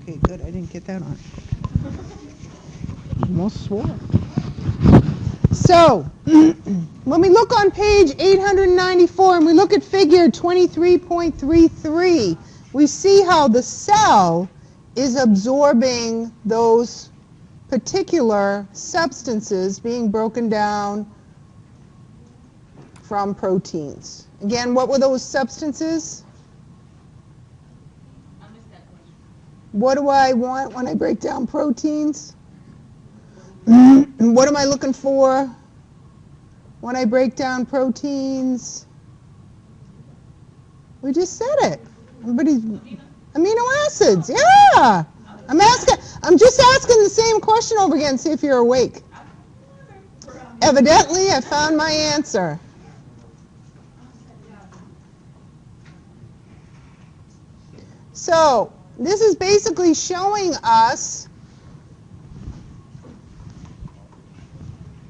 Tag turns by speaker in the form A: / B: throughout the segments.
A: Okay, good. I didn't get that on. Almost swore. So, when we look on page 894 and we look at figure 23.33, we see how the cell is absorbing those particular substances being broken down from proteins. Again, what were those substances? What do I want when I break down proteins? What am I looking for when I break down proteins? We just said it. Everybody's amino acids. Yeah. I'm just asking the same question over again, see if you're awake. Evidently, I found my answer. So, this is basically showing us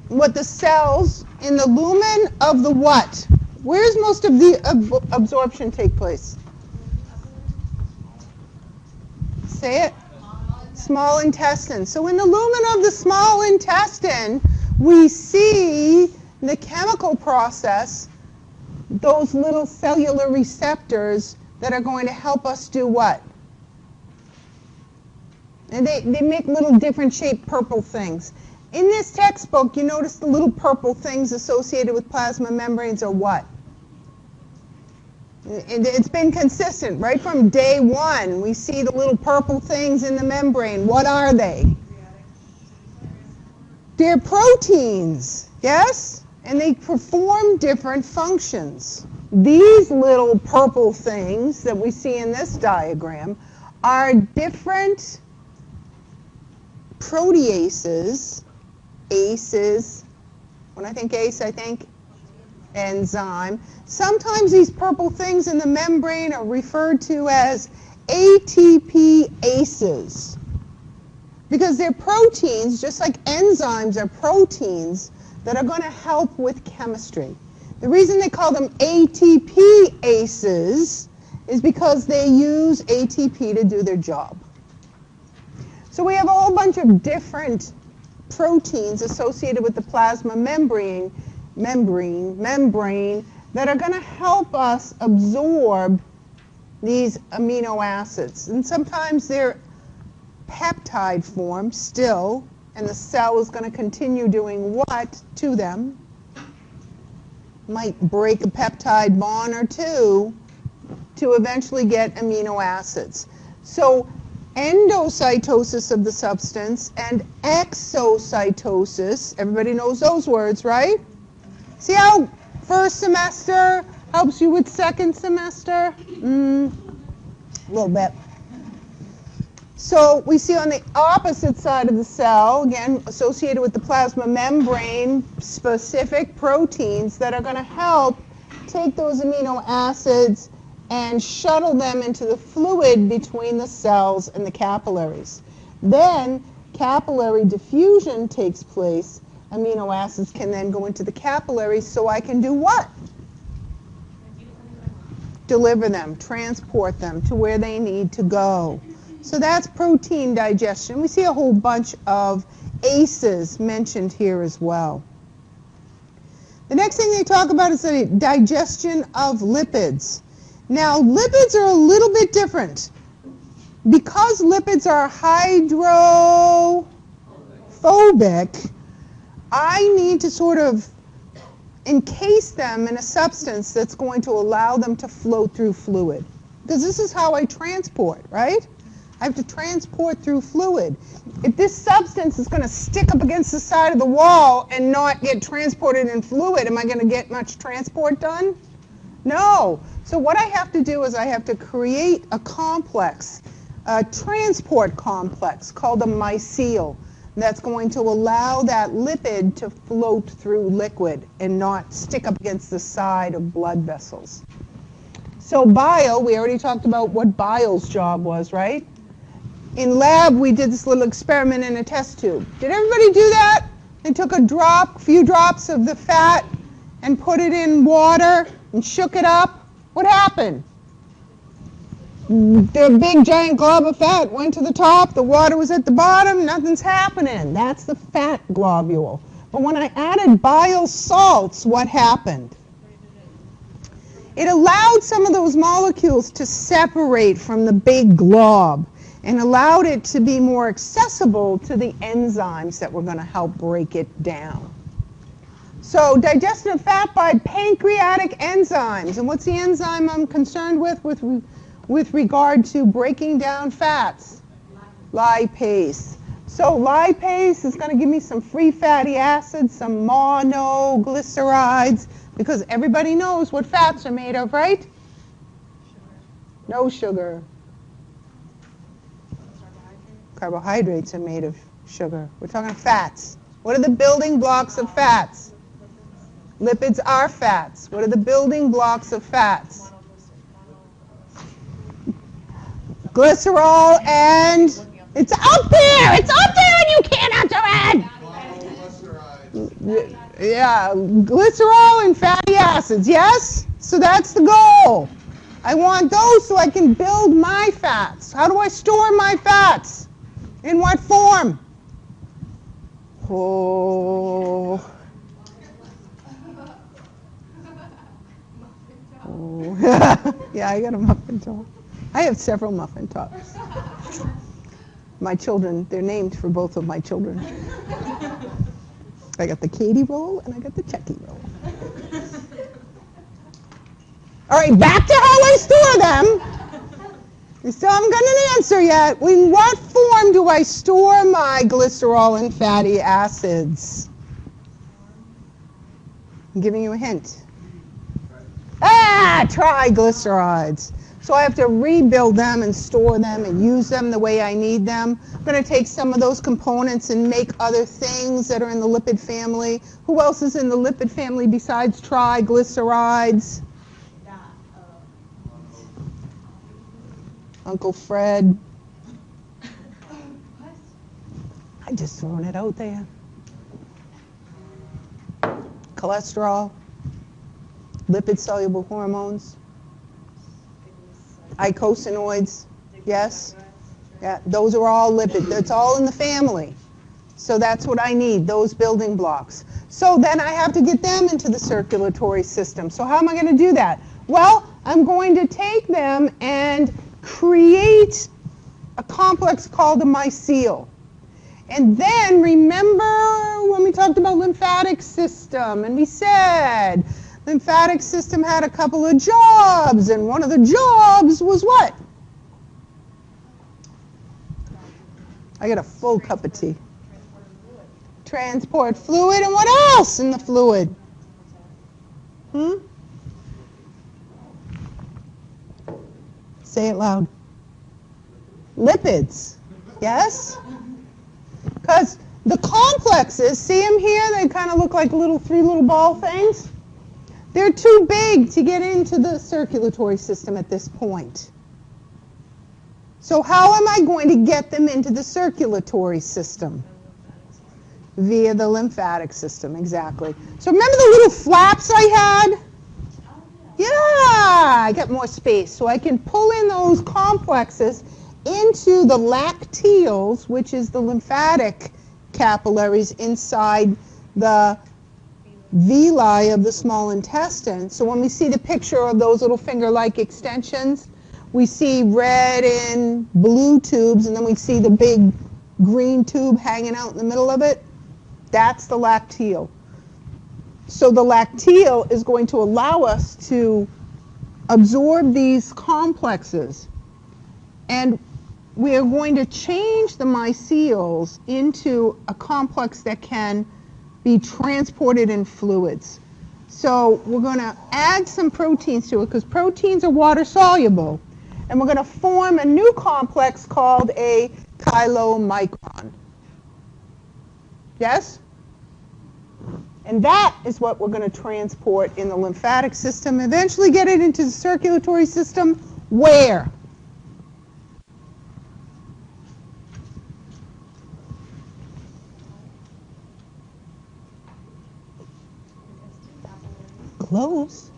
A: what the cells in the lumen of the what? Where's most of the absorption take place? Say it. Small intestine. So in the lumen of the small intestine, we see the chemical process, those little cellular receptors that are going to help us do what? And they make little different shaped purple things. In this textbook, you notice the little purple things associated with plasma membranes are what? It's been consistent. Right from day one, we see the little purple things in the membrane. What are they? They're proteins, yes? And they perform different functions. These little purple things that we see in this diagram are different proteases, ACEs. When I think ACE, I think enzyme. Sometimes these purple things in the membrane are referred to as ATP ACEs because they're proteins, just like enzymes are proteins that are going to help with chemistry. The reason they call them ATP ACEs is because they use ATP to do their job. So we have a whole bunch of different proteins associated with the plasma membrane that are going to help us absorb these amino acids. And sometimes they're peptide form still, and the cell is going to continue doing what to them? Might break a peptide bond or two to eventually get amino acids. So endocytosis of the substance and exocytosis, everybody knows those words, right? See how first semester helps you with second semester? A little bit. So we see on the opposite side of the cell, again, associated with the plasma membrane, specific proteins that are going to help take those amino acids and shuttle them into the fluid between the cells and the capillaries. Then capillary diffusion takes place. Amino acids can then go into the capillaries so I can do what? Deliver them, transport them to where they need to go. So that's protein digestion. We see a whole bunch of ACEs mentioned here as well. The next thing they talk about is the digestion of lipids. Now, lipids are a little bit different. Because lipids are hydrophobic, I need to sort of encase them in a substance that's going to allow them to float through fluid. Because this is how I transport, right? I have to transport through fluid. If this substance is going to stick up against the side of the wall and not get transported in fluid, am I going to get much transport done? No. So what I have to do is I have to create a complex, a transport complex called a mycel. That's going to allow that lipid to float through liquid and not stick up against the side of blood vessels. So bile, we already talked about what bile's job was, right? In lab, we did this little experiment in a test tube. Did everybody do that? They took a few drops of the fat and put it in water and shook it up. What happened? the big giant glob of fat went to the top, the water was at the bottom, nothing's happening. That's the fat globule. But when I added bile salts, what happened? It allowed some of those molecules to separate from the big glob and allowed it to be more accessible to the enzymes that were going to help break it down. So digestive fat by pancreatic enzymes. And what's the enzyme I'm concerned with regard to breaking down fats? Lipase. So lipase is going to give me some free fatty acids, some monoglycerides, because everybody knows what fats are made of, right? No sugar. Carbohydrates are made of sugar. We're talking fats. What are the building blocks of fats? Lipids are fats. What are the building blocks of fats? Glycerol and it's up there. It's up there and you can't answer it. Yeah, glycerol and fatty acids. Yes? So that's the goal. I want those so I can build my fats. How do I store my fats? In what form? Oh. Yeah, I got a muffin top. I have several muffin tops. My children, they're named for both of my children. I got the Katie roll and I got the Checky roll. All right, back to how I store them. You still haven't gotten an answer yet. In what form do I store my glycerol and fatty acids? I'm giving you a hint. Triglycerides. So I have to rebuild them and store them and use them the way I need them. I'm going to take some of those components and make other things that are in the lipid family. Who else is in the lipid family besides triglycerides? Uncle Fred. I just thrown it out there. Cholesterol. Lipid-soluble hormones. Eicosanoids, yes? Yeah, those are all lipid. That's all in the family. So that's what I need, those building blocks. So then I have to get them into the circulatory system. So how am I going to do that? Well, I'm going to take them and create a complex called a mycele. And then remember when we talked about lymphatic system and we said lymphatic system had a couple of jobs, and one of the jobs was what? I got a full cup of tea. Transport fluid, and what else in the fluid? Say it loud. Lipids, yes? Because the complexes, see them here? They kind of look like three little ball things. They're too big to get into the circulatory system at this point. So how am I going to get them into the circulatory system? Via the lymphatic system, exactly. So remember the little flaps I had? Yeah, I got more space. So I can pull in those complexes into the lacteals, which is the lymphatic capillaries inside the villi of the small intestine. So when we see the picture of those little finger-like extensions, we see red and blue tubes, and then we see the big green tube hanging out in the middle of it. That's the lacteal. So the lacteal is going to allow us to absorb these complexes. And we are going to change the myceles into a complex that can be transported in fluids. So we're going to add some proteins to it because proteins are water soluble. And we're going to form a new complex called a chylomicron. Yes? And that is what we're going to transport in the lymphatic system, eventually get it into the circulatory system. Where? Close.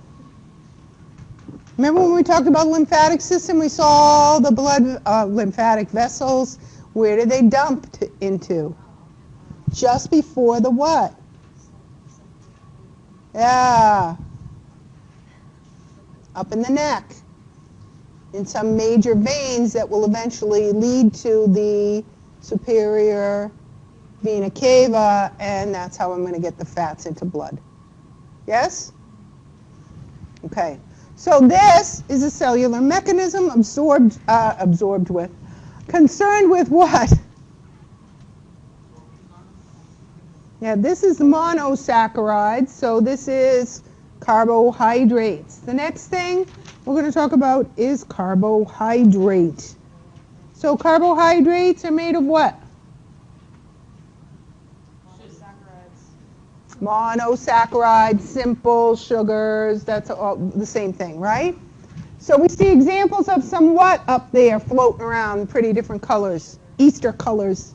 A: Remember when we talked about lymphatic system, we saw all the blood lymphatic vessels. Where did they dump into? Just before the what? Yeah. Up in the neck. In some major veins that will eventually lead to the superior vena cava, and that's how I'm going to get the fats into blood. Yes? Okay. So this is a cellular mechanism concerned with what? Yeah, this is monosaccharides, so this is carbohydrates. The next thing we're going to talk about is carbohydrate. So carbohydrates are made of what? Monosaccharides, simple sugars, that's all the same thing, right? So we see examples of some what up there floating around, pretty different colors, Easter colors.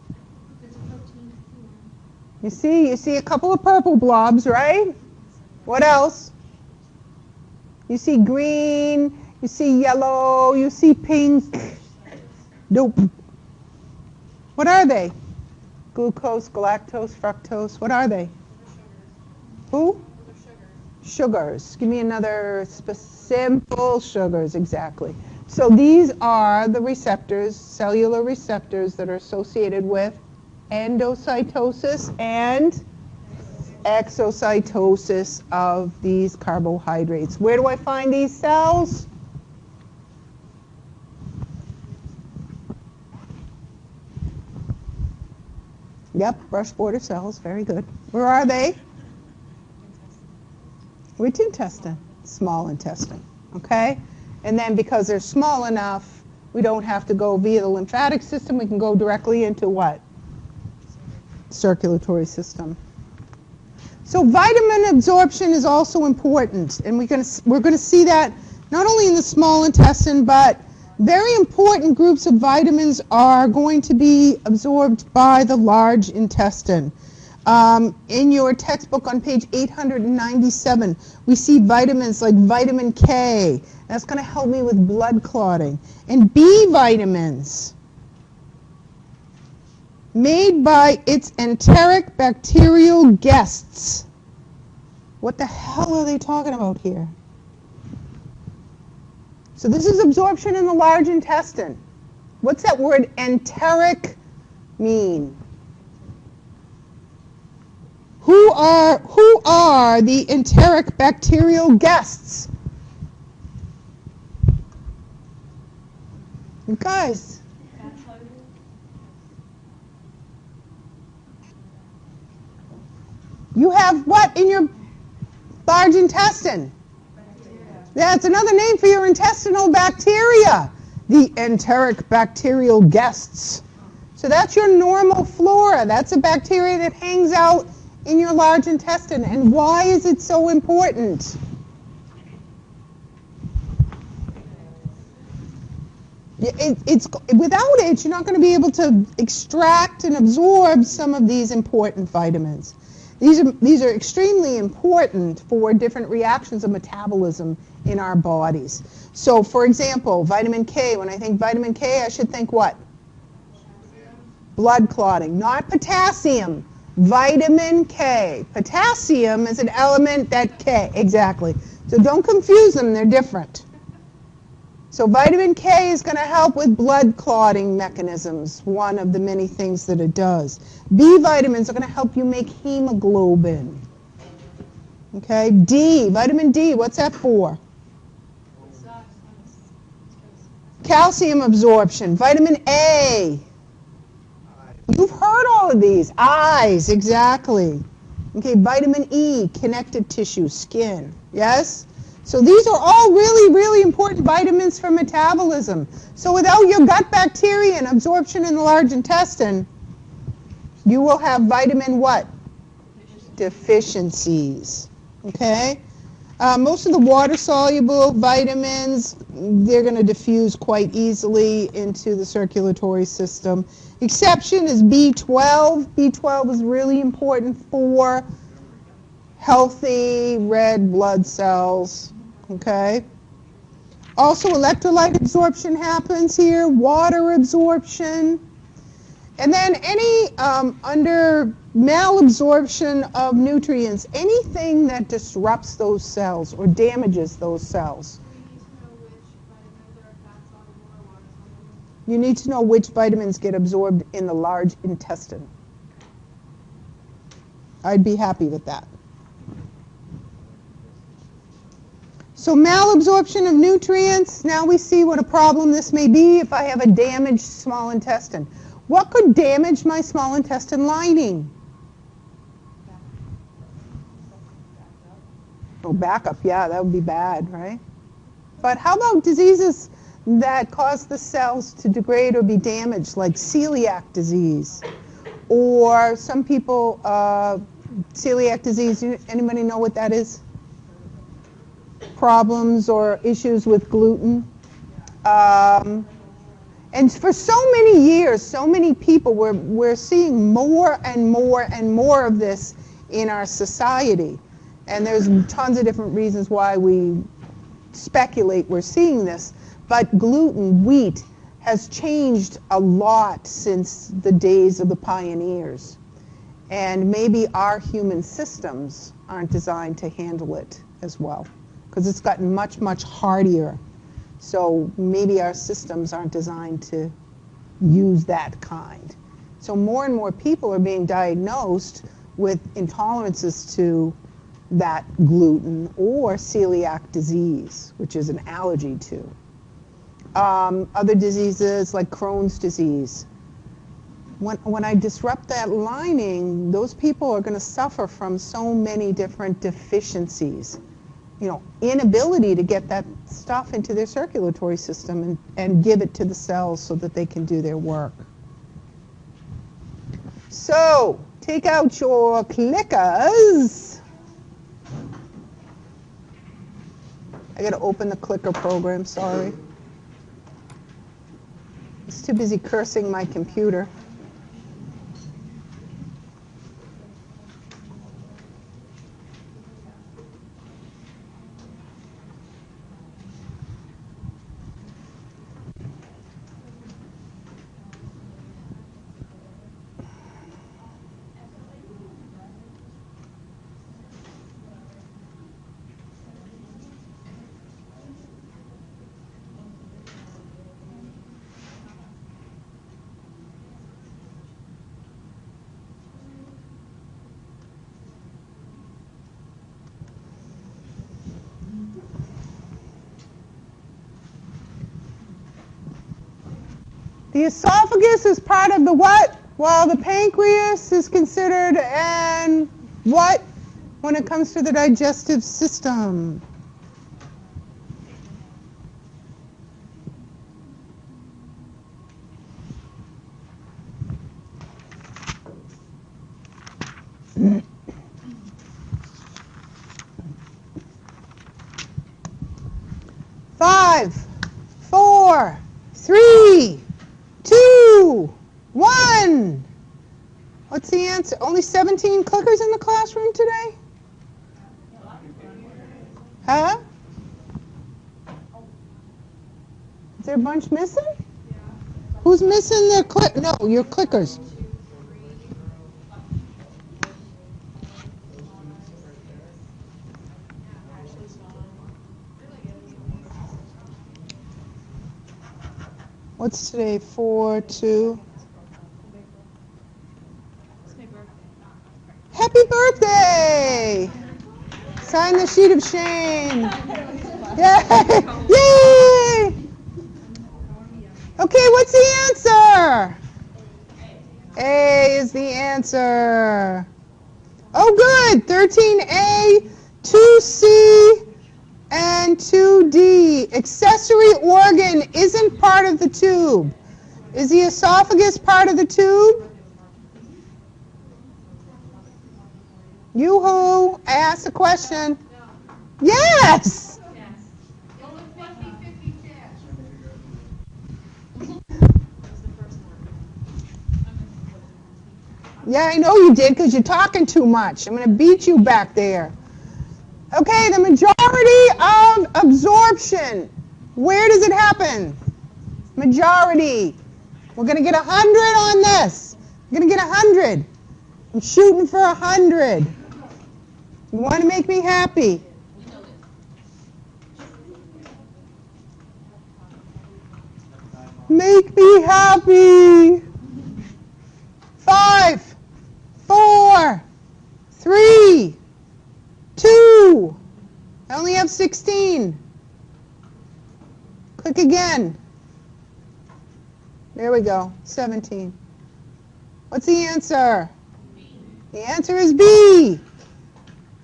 A: You see a couple of purple blobs, right? What else? You see green, you see yellow, you see pink. Nope. What are they? Glucose, galactose, fructose, what are they? Who? Sugars. Give me another simple sugars, exactly. So these are the receptors, cellular receptors that are associated with endocytosis and exocytosis of these carbohydrates. Where do I find these cells? Yep, brush border cells, very good. Where are they? Which intestine? Small intestine, okay? And then because they're small enough, we don't have to go via the lymphatic system, we can go directly into what? Circulatory system. So vitamin absorption is also important, and we're going to see that not only in the small intestine, but very important groups of vitamins are going to be absorbed by the large intestine. In your textbook on page 897, we see vitamins like vitamin K. That's going to help me with blood clotting. And B vitamins, made by its enteric bacterial guests. What the hell are they talking about here? So this is absorption in the large intestine. What's that word enteric mean? Who are the enteric bacterial guests? You guys. You have what in your large intestine? That's another name for your intestinal bacteria, the enteric bacterial guests. So that's your normal flora. That's a bacteria that hangs out in your large intestine. And why is it so important? Without it, you're not going to be able to extract and absorb some of these important vitamins. These are extremely important for different reactions of metabolism in our bodies. So, for example, vitamin K. When I think vitamin K, I should think what? Blood clotting, not potassium. Vitamin K. Potassium is an element that K, exactly. So don't confuse them, they're different. So vitamin K is going to help with blood clotting mechanisms, one of the many things that it does. B vitamins are going to help you make hemoglobin. Okay, D, vitamin D, what's that for? Calcium absorption. Vitamin A. You've heard all of these. Eyes, exactly. Okay, vitamin E, connective tissue, skin. Yes? So these are all really, really important vitamins for metabolism. So without your gut bacteria and absorption in the large intestine, you will have vitamin what? Deficiencies. Okay? Most of the water-soluble vitamins, they're going to diffuse quite easily into the circulatory system. Exception is B12. B12 is really important for healthy red blood cells. Okay? Also, electrolyte absorption happens here, water absorption. And then any under malabsorption of nutrients, anything that disrupts those cells or damages those cells. You need to know which vitamins get absorbed in the large intestine. I'd be happy with that. So malabsorption of nutrients, now we see what a problem this may be if I have a damaged small intestine. What could damage my small intestine lining? Oh, backup, yeah, that would be bad, right? But how about diseases that cause the cells to degrade or be damaged, like celiac disease? Or some people, celiac disease, anybody know what that is? Problems or issues with gluten. And for so many years, so many people, we're seeing more and more and more of this in our society. And there's tons of different reasons why we speculate we're seeing this. But gluten, wheat, has changed a lot since the days of the pioneers. And maybe our human systems aren't designed to handle it as well, because it's gotten much, much hardier. So maybe our systems aren't designed to use that kind. So more and more people are being diagnosed with intolerances to that gluten or celiac disease, which is an allergy to. Other diseases like Crohn's disease. When I disrupt that lining, those people are going to suffer from so many different deficiencies. You know, inability to get that stuff into their circulatory system and give it to the cells so that they can do their work. So, take out your clickers. I got to open the clicker program, sorry. I was too busy cursing my computer. The esophagus is part of the what? Well, the pancreas is considered an what when it comes to the digestive system? Five, 4, 3, 2, 1. What's the answer? Only 17 clickers in the classroom today? Huh? Is there a bunch missing? Who's missing their your clickers? What's today? 4, 2. Happy birthday! Sign the sheet of shame. Yay! Yay! Okay, what's the answer? A is the answer. Oh, good. 13A, 2C, and 2D. Accessory organ isn't part of the tube. Is the esophagus part of the tube? Yoo-hoo, I asked a question. Yes! Yeah, I know you did because you're talking too much. I'm going to beat you back there. Okay, the majority of absorption. Where does it happen? Majority. We're going to get 100 on this. We're going to get 100. I'm shooting for 100. You want to make me happy? Make me happy. 5, 4, 3, 2. I only have 16. Click again. There we go, 17. What's the answer? B. The answer is B.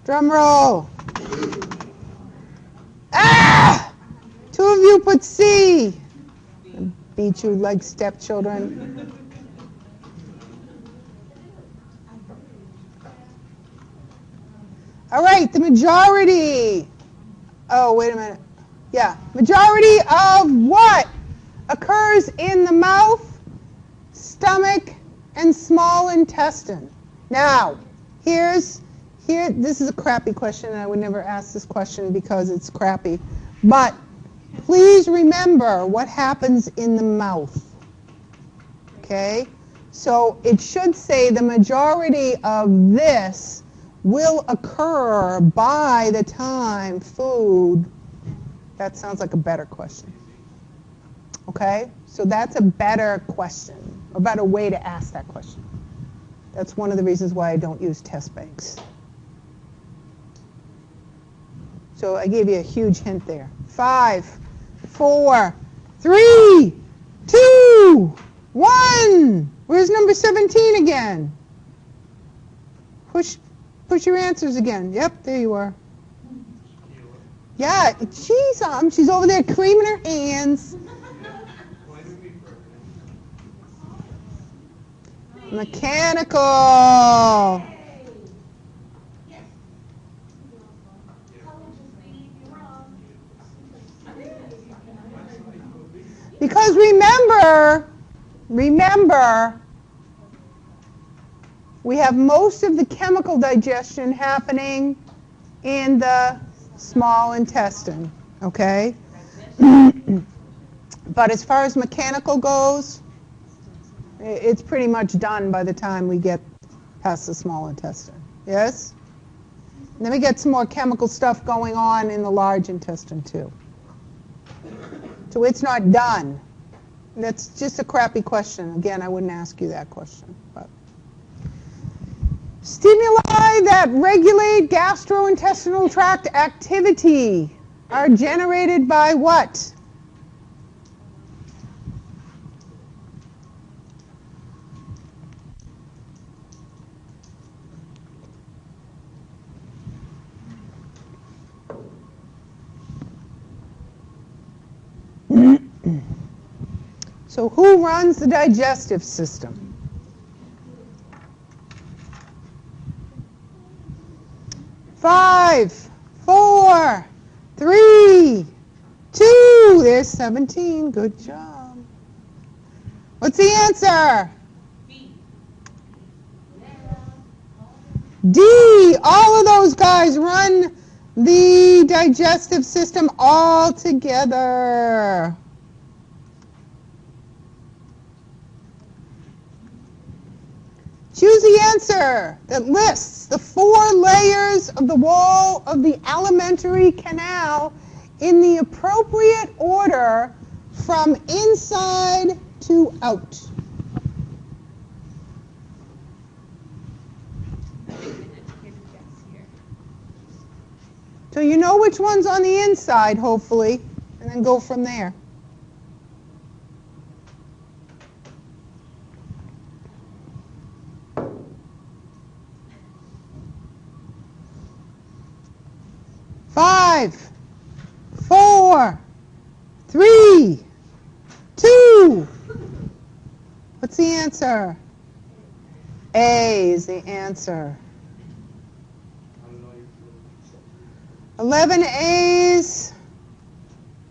A: Drum roll. Ah! 2 of you put C. Beat you like stepchildren. All right, the majority. Oh, wait a minute. Yeah, majority of what occurs in the mouth, stomach, and small intestine. Now, this is a crappy question, and I would never ask this question because it's crappy. But please remember what happens in the mouth. Okay? So it should say the majority of this will occur by the time food. That sounds like a better question. Okay? So that's a better question, a better way to ask that question. That's one of the reasons why I don't use test banks. So I gave you a huge hint there. 5, 4, 3, 2, 1. Where's number 17 again? Push your answers again. Yep, there you are. Yeah, she's over there creaming her hands. Mechanical. Because remember, we have most of the chemical digestion happening in the small intestine, okay? But as far as mechanical goes, it's pretty much done by the time we get past the small intestine, yes? And then we get some more chemical stuff going on in the large intestine too. So it's not done. That's just a crappy question. Again, I wouldn't ask you that question. But stimuli that regulate gastrointestinal tract activity are generated by what? So who runs the digestive system? Five, 4, 3, 2. There's 17. Good job. What's the answer? B. D. All of those guys run the digestive system all together. Choose the answer that lists the 4 layers of the wall of the alimentary canal in the appropriate order from inside to out. So you know which one's on the inside, hopefully, and then go from there. Five, 4, 3, 2. What's the answer? A is the answer. 11 A's,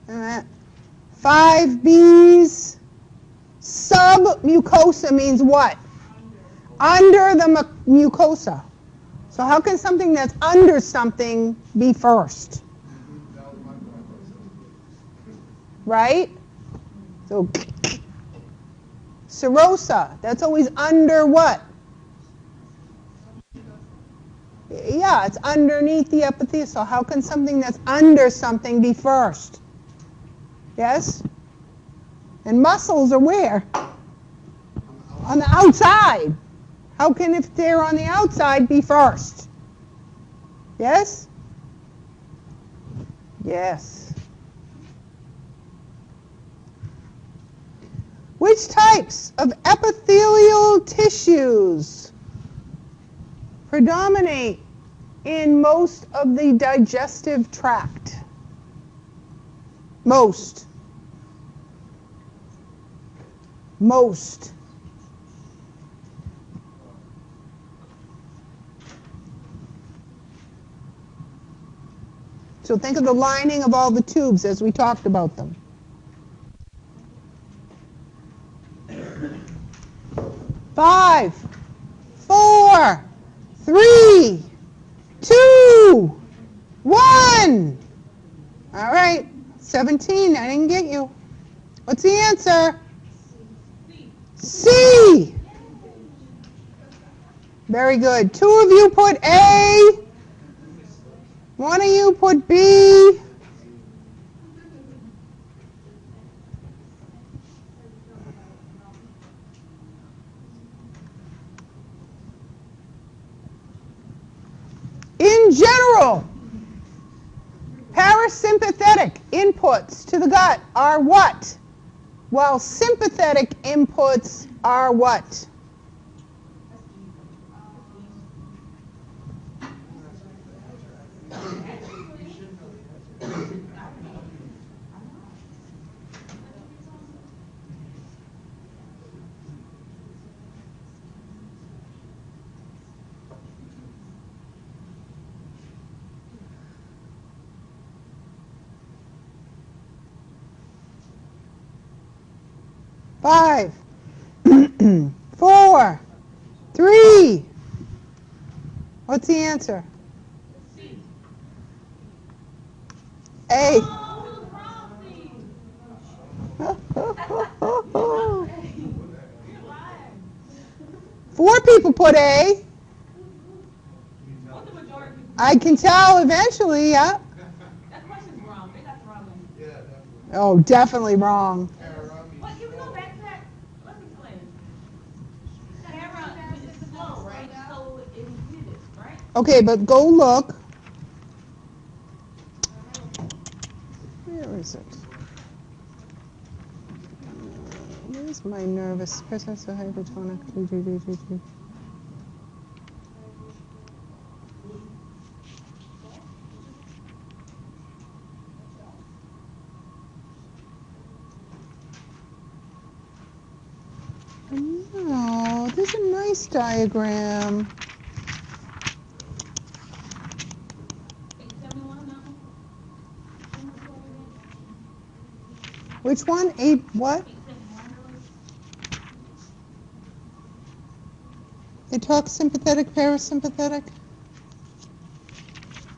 A: 5 B's. Submucosa means what? Under the mucosa. So how can something that's under something be first? right? So serosa, that's always under what? Yeah, it's underneath the epithelium. So how can something that's under something be first? Yes? And muscles are where? On the outside. How can, if they're on the outside, be first? Yes? Yes. Which types of epithelial tissues predominate in most of the digestive tract? Most. Most. So think of the lining of all the tubes as we talked about them. Five, 4, 3, 2, 1. All right, 17, I didn't get you. What's the answer? C. Very good. 2 of you put A. 1 of you put B. In general, parasympathetic inputs to the gut are what? While sympathetic inputs are what? Five, 4, 3. What's the answer? A. Four people put A. I can tell eventually, yeah.
B: That question's wrong. They got the wrong one.
C: Yeah, definitely.
A: Oh, definitely wrong.
B: What? Can we go back to that? Let's explain it. Para is slow, right? So it inhibited, right?
A: Okay, but go look. Where is it? Where's my nervous? Presence of hypertonic. No, there's a nice diagram. Which one? A what? They talk sympathetic, parasympathetic?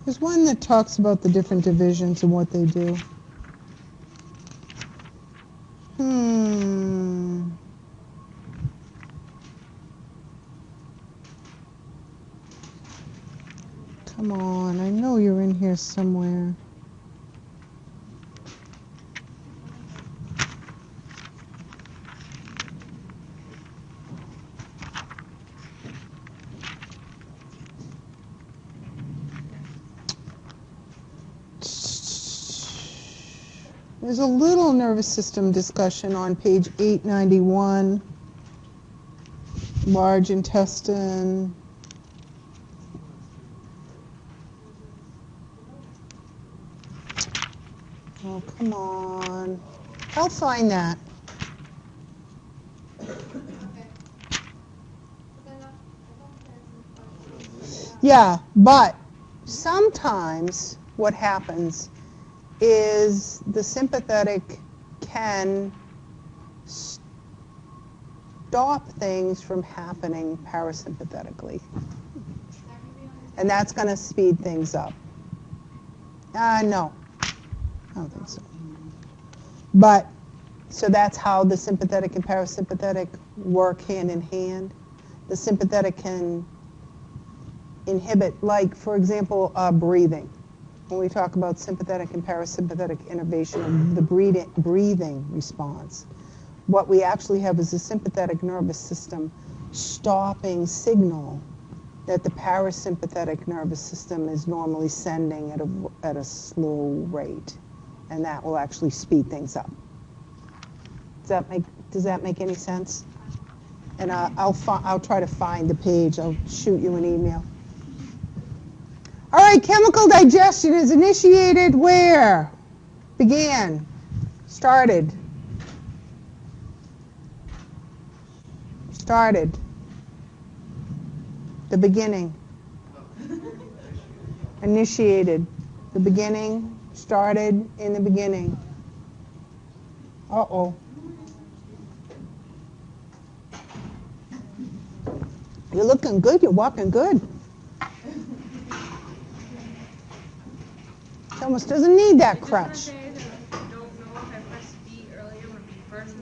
A: There's one that talks about the different divisions and what they do. Come on, I know you're in here somewhere. There's a little nervous system discussion on page 891. Large intestine. Oh, come on. I'll find that. Yeah, but sometimes what happens is the sympathetic can stop things from happening parasympathetically. And that's going to speed things up. No, I don't think so. But, so that's how the sympathetic and parasympathetic work hand in hand. The sympathetic can inhibit, like, for example, breathing. When we talk about sympathetic and parasympathetic innervation of the breathing response, what we actually have is a sympathetic nervous system stopping signal that the parasympathetic nervous system is normally sending at a slow rate, and that will actually speed things up. Does that make any sense? And I'll try to find the page. I'll shoot you an email. All right, chemical digestion is initiated where? Began. Started. Started. The beginning. Initiated. The beginning. Started in the beginning. Uh-oh. You're looking good. You're walking good. She almost doesn't need that crutch.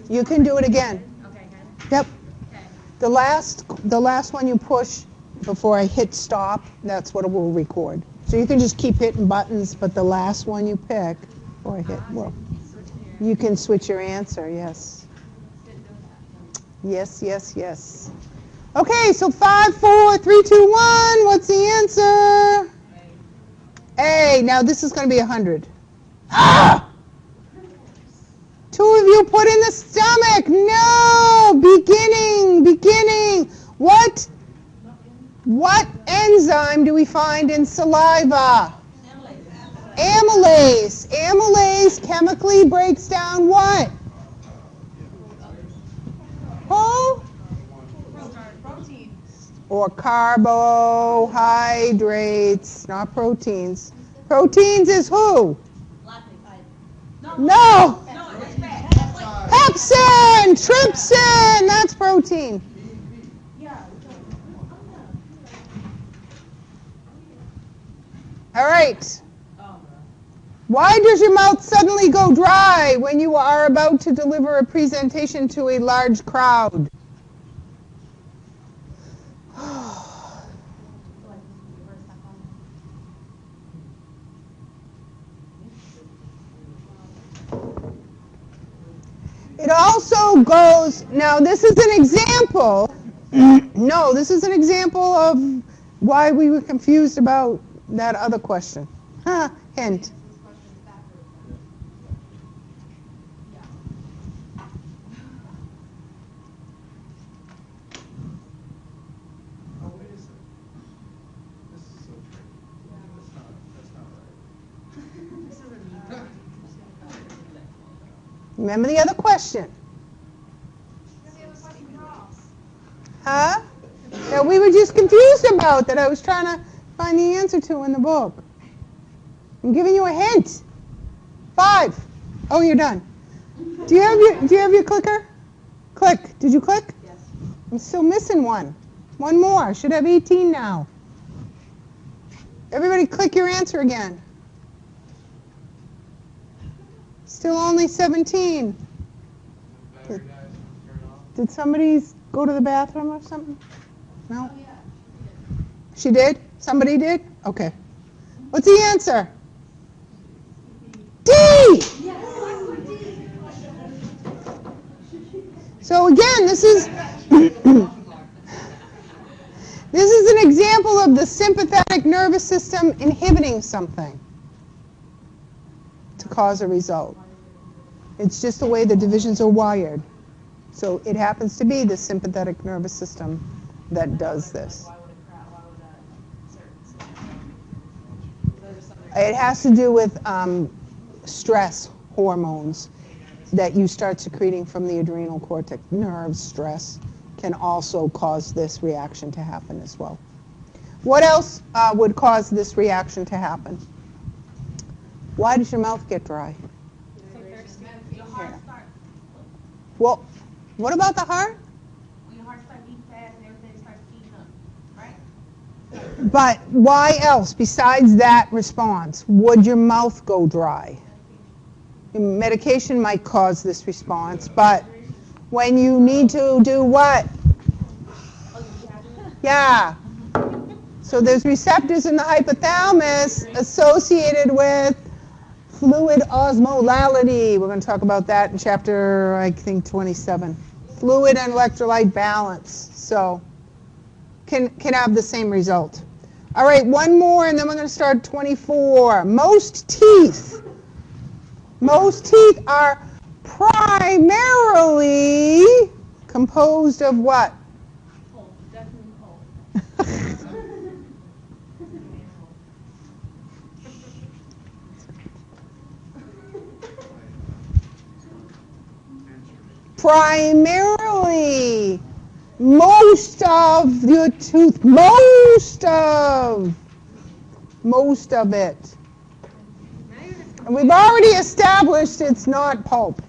A: You can do it again.
B: Okay, good.
A: Yep.
B: Okay.
A: The last one you push before I hit stop, that's what it will record. So you can just keep hitting buttons, but the last one you pick, before I hit, well, you can switch your answer, yes. Yes, yes, yes. Okay, so 5, 4, 3, 2, 1, what's the answer? A. Now this is going to be 100. Ah! 2 of you put in the stomach. No! Beginning. What enzyme do we find in saliva? Amylase. Amylase chemically breaks down what? Who? Or carbohydrates, not proteins. Proteins is who? No! Pepsin! Trypsin! That's protein. All right. Why does your mouth suddenly go dry when you are about to deliver a presentation to a large crowd? It also goes, now this is an example, no, this is an example of why we were confused about that other question. Hint. Remember the other question? Huh? That we were just confused about, that I was trying to find the answer to in the book. I'm giving you a hint. 5. Oh, you're done. Do you have your clicker? Click. Did you click?
B: Yes.
A: I'm still missing one. One more. I should have 18 now. Everybody click your answer again. Still only 17. Did somebody go to the bathroom or something? No? She did? Somebody did? Okay. What's the answer? D! So again, this is this is an example of the sympathetic nervous system inhibiting something to cause a result. It's just the way the divisions are wired. So it happens to be the sympathetic nervous system that does this. It has to do with stress hormones that you start secreting from the adrenal cortex. Nerve stress can also cause this reaction to happen as well. What else would cause this reaction to happen? Why does your mouth get dry?
B: Your heart starts.
A: Well, what about the heart?
B: When your heart starts beating fast and everything starts speeding up, right?
A: But why else, besides that response, would your mouth go dry? Medication might cause this response, but when you need to do what? Yeah. So there's receptors in the hypothalamus associated with fluid osmolality. We're going to talk about that in chapter, I think, 27. Fluid and electrolyte balance. So can have the same result. All right, one more, and then we're going to start 24. Most teeth are primarily composed of what?
B: Cold. Definitely cold.
A: Primarily, most of your tooth, most of it. And we've already established it's not pulp.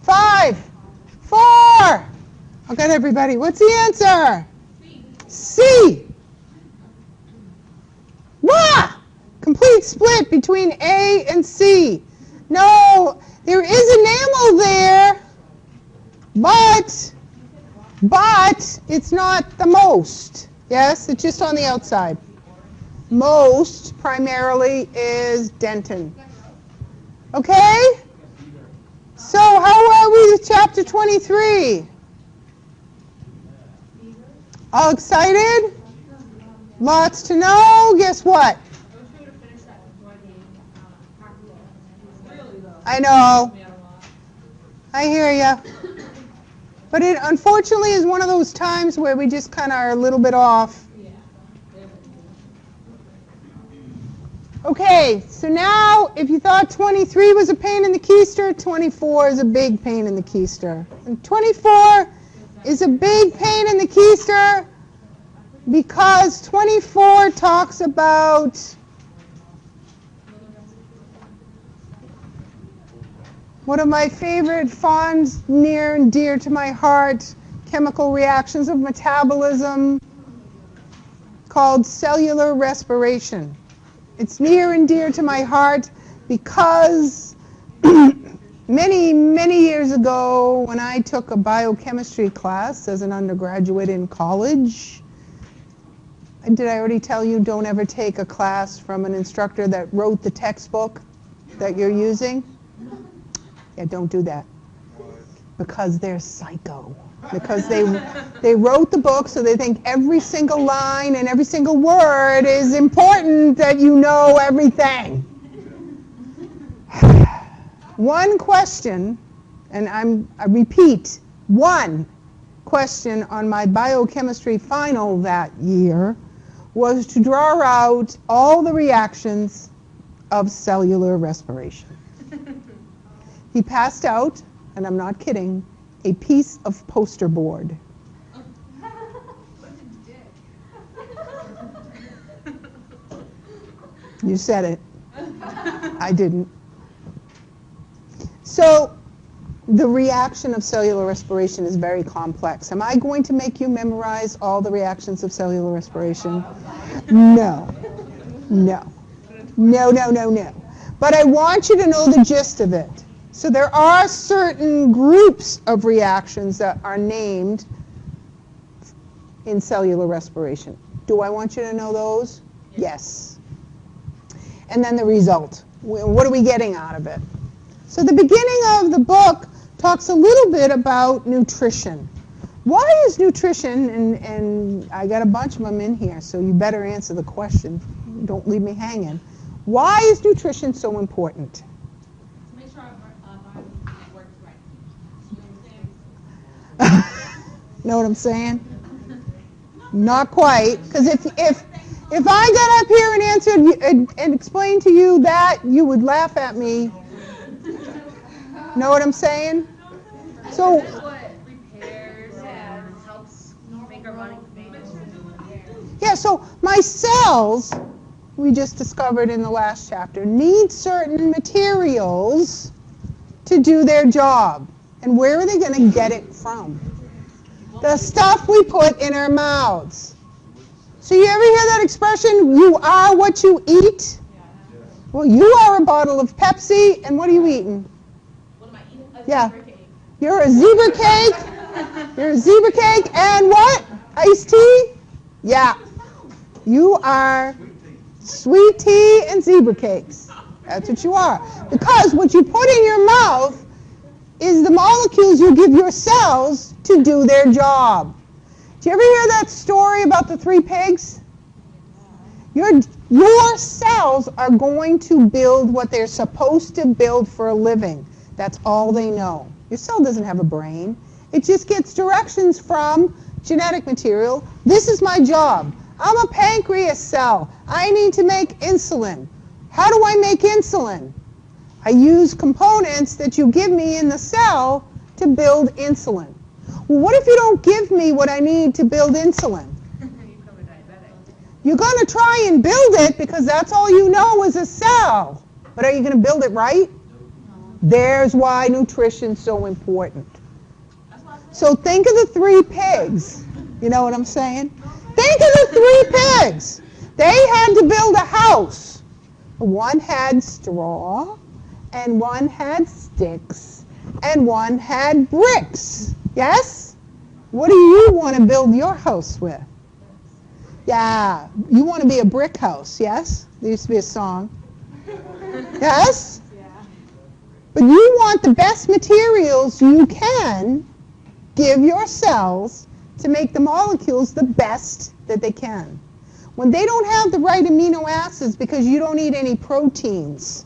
A: Five, four. Okay, everybody, what's the answer? C. Wah! Complete split between A and C. No, there is enamel there, but it's not the most. Yes, it's just on the outside. Most primarily is dentin. Okay? So how are we with chapter 23? All excited? Lots to know. Guess what? I know. I hear you. But it unfortunately is one of those times where we just kind of are a little bit off. Okay, so now if you thought 23 was a pain in the keister, 24 is a big pain in the keister. And 24 is a big pain in the keister because 24 talks about one of my favorite fonds, near and dear to my heart, chemical reactions of metabolism, called cellular respiration. It's near and dear to my heart because many, many years ago when I took a biochemistry class as an undergraduate in college, and did I already tell you don't ever take a class from an instructor that wrote the textbook that you're using? Yeah, don't do that. Because they're psycho. Because they wrote the book so they think every single line and every single word is important, that you know everything. One question, and I repeat, one question on my biochemistry final that year was to draw out all the reactions of cellular respiration. He passed out, and I'm not kidding, a piece of poster board. You said it. I didn't. So the reaction of cellular respiration is very complex. Am I going to make you memorize all the reactions of cellular respiration? No. No. No, no, no, no. But I want you to know the gist of it. So there are certain groups of reactions that are named in cellular respiration. Do I want you to know those? Yes. And then the result. What are we getting out of it? So the beginning of the book talks a little bit about nutrition. Why is nutrition, and I got a bunch of them in here, so you better answer the question. Don't leave me hanging. Why is nutrition so important? Know what I'm saying? Not quite, because if I got up here and answered and explained to you that, you would laugh at me. Know what I'm saying? So
B: repairs and helps make our body
A: yeah, so my cells, we just discovered in the last chapter, need certain materials to do their job. And where are they going to get it from? The stuff we put in our mouths. So you ever hear that expression, you are what you eat? Well, you are a bottle of Pepsi, and what are you eating?
B: What am I eating?
A: Yeah.
B: Zebra cake.
A: You're a zebra cake. You're a zebra cake and what? Iced tea? Yeah. You are sweet tea and zebra cakes. That's what you are. Because what you put in your mouth is the molecules you give your cells to do their job. Do you ever hear that story about the 3 pigs? Your cells are going to build what they're supposed to build for a living. That's all they know. Your cell doesn't have a brain. It just gets directions from genetic material. This is my job. I'm a pancreas cell. I need to make insulin. How do I make insulin? I use components that you give me in the cell to build insulin. Well, what if you don't give me what I need to build insulin? You're going to try and build it because that's all you know is a cell. But are you going to build it right? There's why nutrition's so important. So think of the 3 pigs. You know what I'm saying? Think of the 3 pigs. They had to build a house. One had straw, and one had sticks, and one had bricks. Yes? What do you want to build your house with? Yeah, you want to be a brick house, yes? There used to be a song. Yes? But you want the best materials you can give your cells to make the molecules the best that they can. When they don't have the right amino acids because you don't eat any proteins,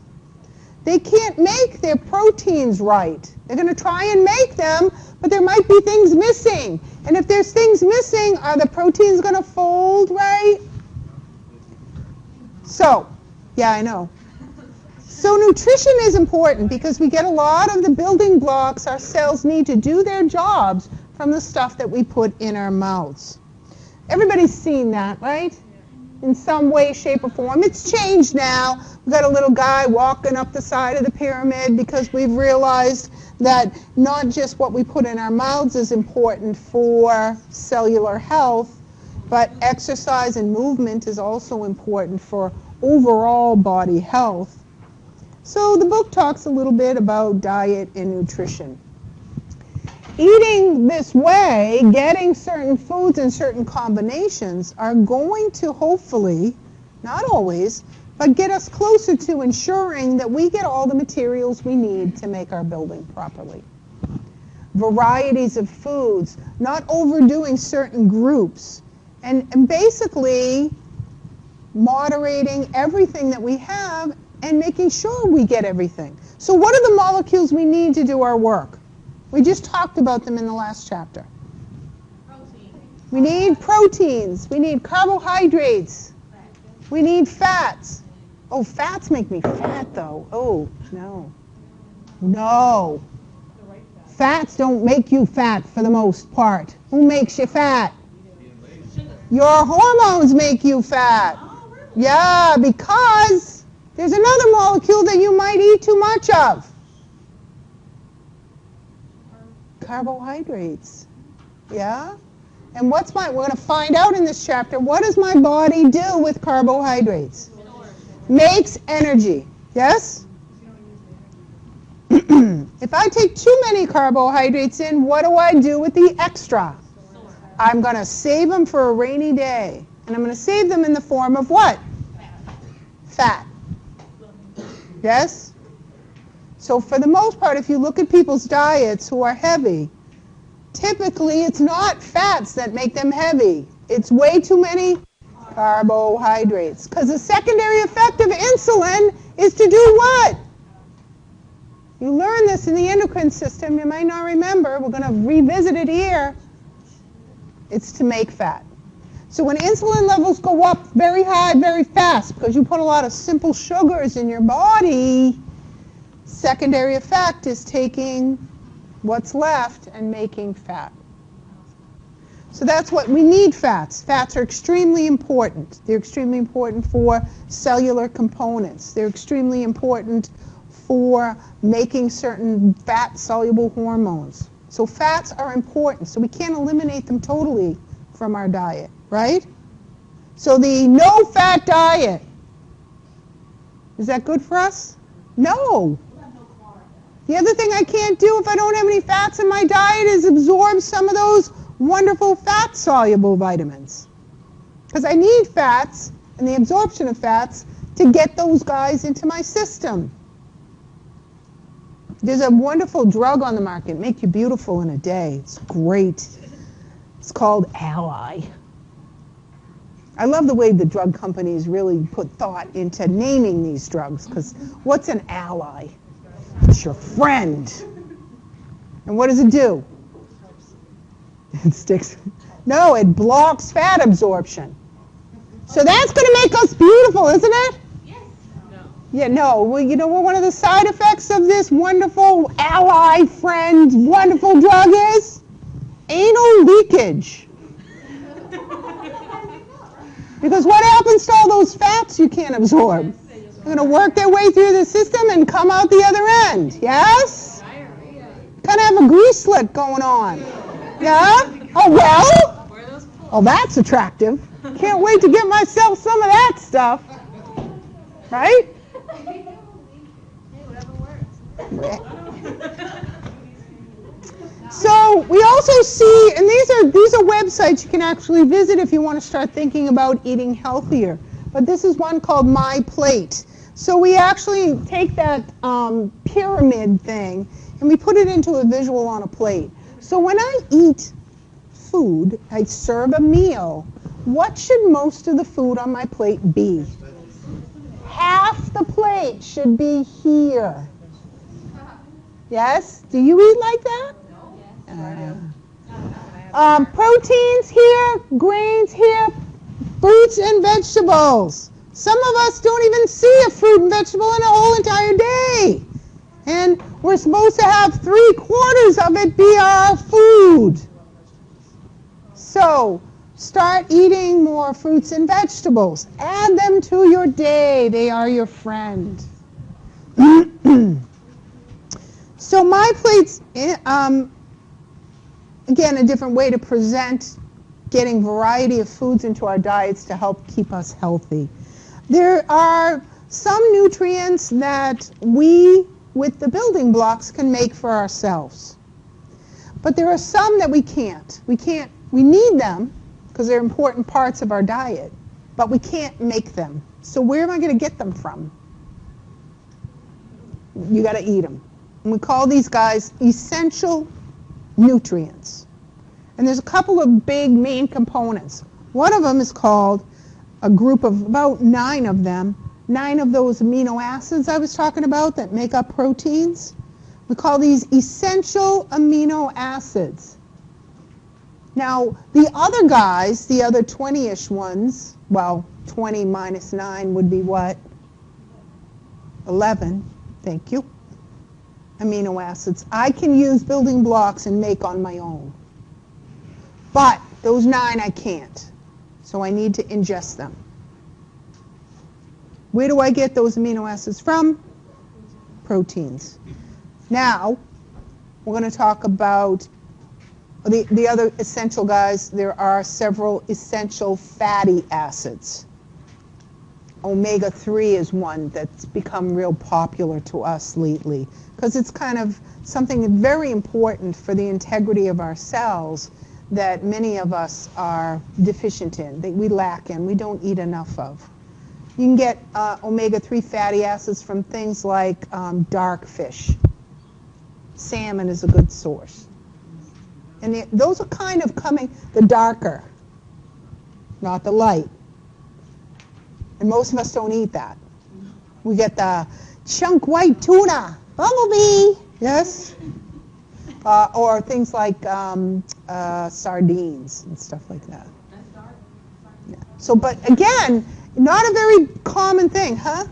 A: they can't make their proteins right. They're going to try and make them, but there might be things missing. And if there's things missing, are the proteins going to fold right? So, yeah, I know. So nutrition is important because we get a lot of the building blocks our cells need to do their jobs from the stuff that we put in our mouths. Everybody's seen that, right? In some way, shape, or form. It's changed now. We've got a little guy walking up the side of the pyramid because we've realized that not just what we put in our mouths is important for cellular health, but exercise and movement is also important for overall body health. So the book talks a little bit about diet and nutrition. Eating this way, getting certain foods and certain combinations are going to hopefully, not always, but get us closer to ensuring that we get all the materials we need to make our building properly. Varieties of foods, not overdoing certain groups, and basically moderating everything that we have and making sure we get everything. So what are the molecules we need to do our work? We just talked about them in the last chapter. We need proteins. We need carbohydrates. We need fats. Oh, fats make me fat, though. Oh, no. No. Fats don't make you fat for the most part. Who makes you fat? Your hormones make you fat. Yeah, because there's another molecule that you might eat too much of. Carbohydrates. Yeah? And we're going to find out in this chapter, what does my body do with carbohydrates? Makes energy. Yes? If I take too many carbohydrates in, what do I do with the extra? I'm going to save them for a rainy day. And I'm going to save them in the form of what? Fat. Yes? So for the most part, if you look at people's diets who are heavy, typically it's not fats that make them heavy. It's way too many carbohydrates. Because the secondary effect of insulin is to do what? You learn this in the endocrine system. You might not remember. We're going to revisit it here. It's to make fat. So when insulin levels go up very high, very fast, because you put a lot of simple sugars in your body, secondary effect is taking what's left and making fat. So that's what we need. Fats. Fats are extremely important. They're extremely important for cellular components. They're extremely important for making certain fat-soluble hormones. So fats are important. So we can't eliminate them totally from our diet, right? So the no-fat diet, is that good for us? No. The other thing I can't do if I don't have any fats in my diet is absorb some of those wonderful fat-soluble vitamins. Because I need fats and the absorption of fats to get those guys into my system. There's a wonderful drug on the market, make you beautiful in a day. It's great. It's called APII. I love the way the drug companies really put thought into naming these drugs, because what's an ally? It's your friend. And what does it do? It sticks. No, it blocks fat absorption. So that's going to make us beautiful, isn't it?
B: Yes. No.
A: Yeah, no. Well, you know what one of the side effects of this wonderful ally, friend, wonderful drug is? Anal leakage. Because what happens to all those fats you can't absorb? They're going to work their way through the system and come out the other end. Yes? Kind of have a grease slick going on. Yeah? Oh, well? Oh, that's attractive. Can't wait to get myself some of that stuff. Right? So we also see, and these are websites you can actually visit if you want to start thinking about eating healthier. But this is one called MyPlate. So we actually take that pyramid thing and we put it into a visual on a plate. So when I eat food, I serve a meal, what should most of the food on my plate be? Half the plate should be here. Yes? Do you eat like that? Proteins here, grains here, fruits and vegetables. Some of us don't even see a fruit and vegetable in a whole entire day. And we're supposed to have 3/4 of it be our food. So start eating more fruits and vegetables. Add them to your day. They are your friend. So MyPlate's, again, a different way to present getting variety of foods into our diets to help keep us healthy. There are some nutrients that we, with the building blocks, can make for ourselves. But there are some that we can't. We need them because they're important parts of our diet, but we can't make them. So where am I going to get them from? You got to eat them. And we call these guys essential nutrients. And there's a couple of big main components. One of them is called a group of about 9 of them, 9 of those amino acids I was talking about that make up proteins. We call these essential amino acids. Now, the other guys, the other 20-ish ones, well, 20 minus 9 would be what? 11, thank you. Amino acids I can use building blocks and make on my own. But those 9 I can't. So I need to ingest them. Where do I get those amino acids from? Proteins. Now, we're going to talk about the other essential guys. There are several essential fatty acids. Omega-3 is one that's become real popular to us lately because it's kind of something very important for the integrity of our cells that many of us are deficient in, that we lack in, we don't eat enough of. You can get omega-3 fatty acids from things like dark fish. Salmon is a good source. And those are kind of coming, the darker, not the light. And most of us don't eat that. We get the chunk white tuna, bumblebee, yes? Or things like sardines and stuff like that. Yeah. So, but again, not a very common thing, huh?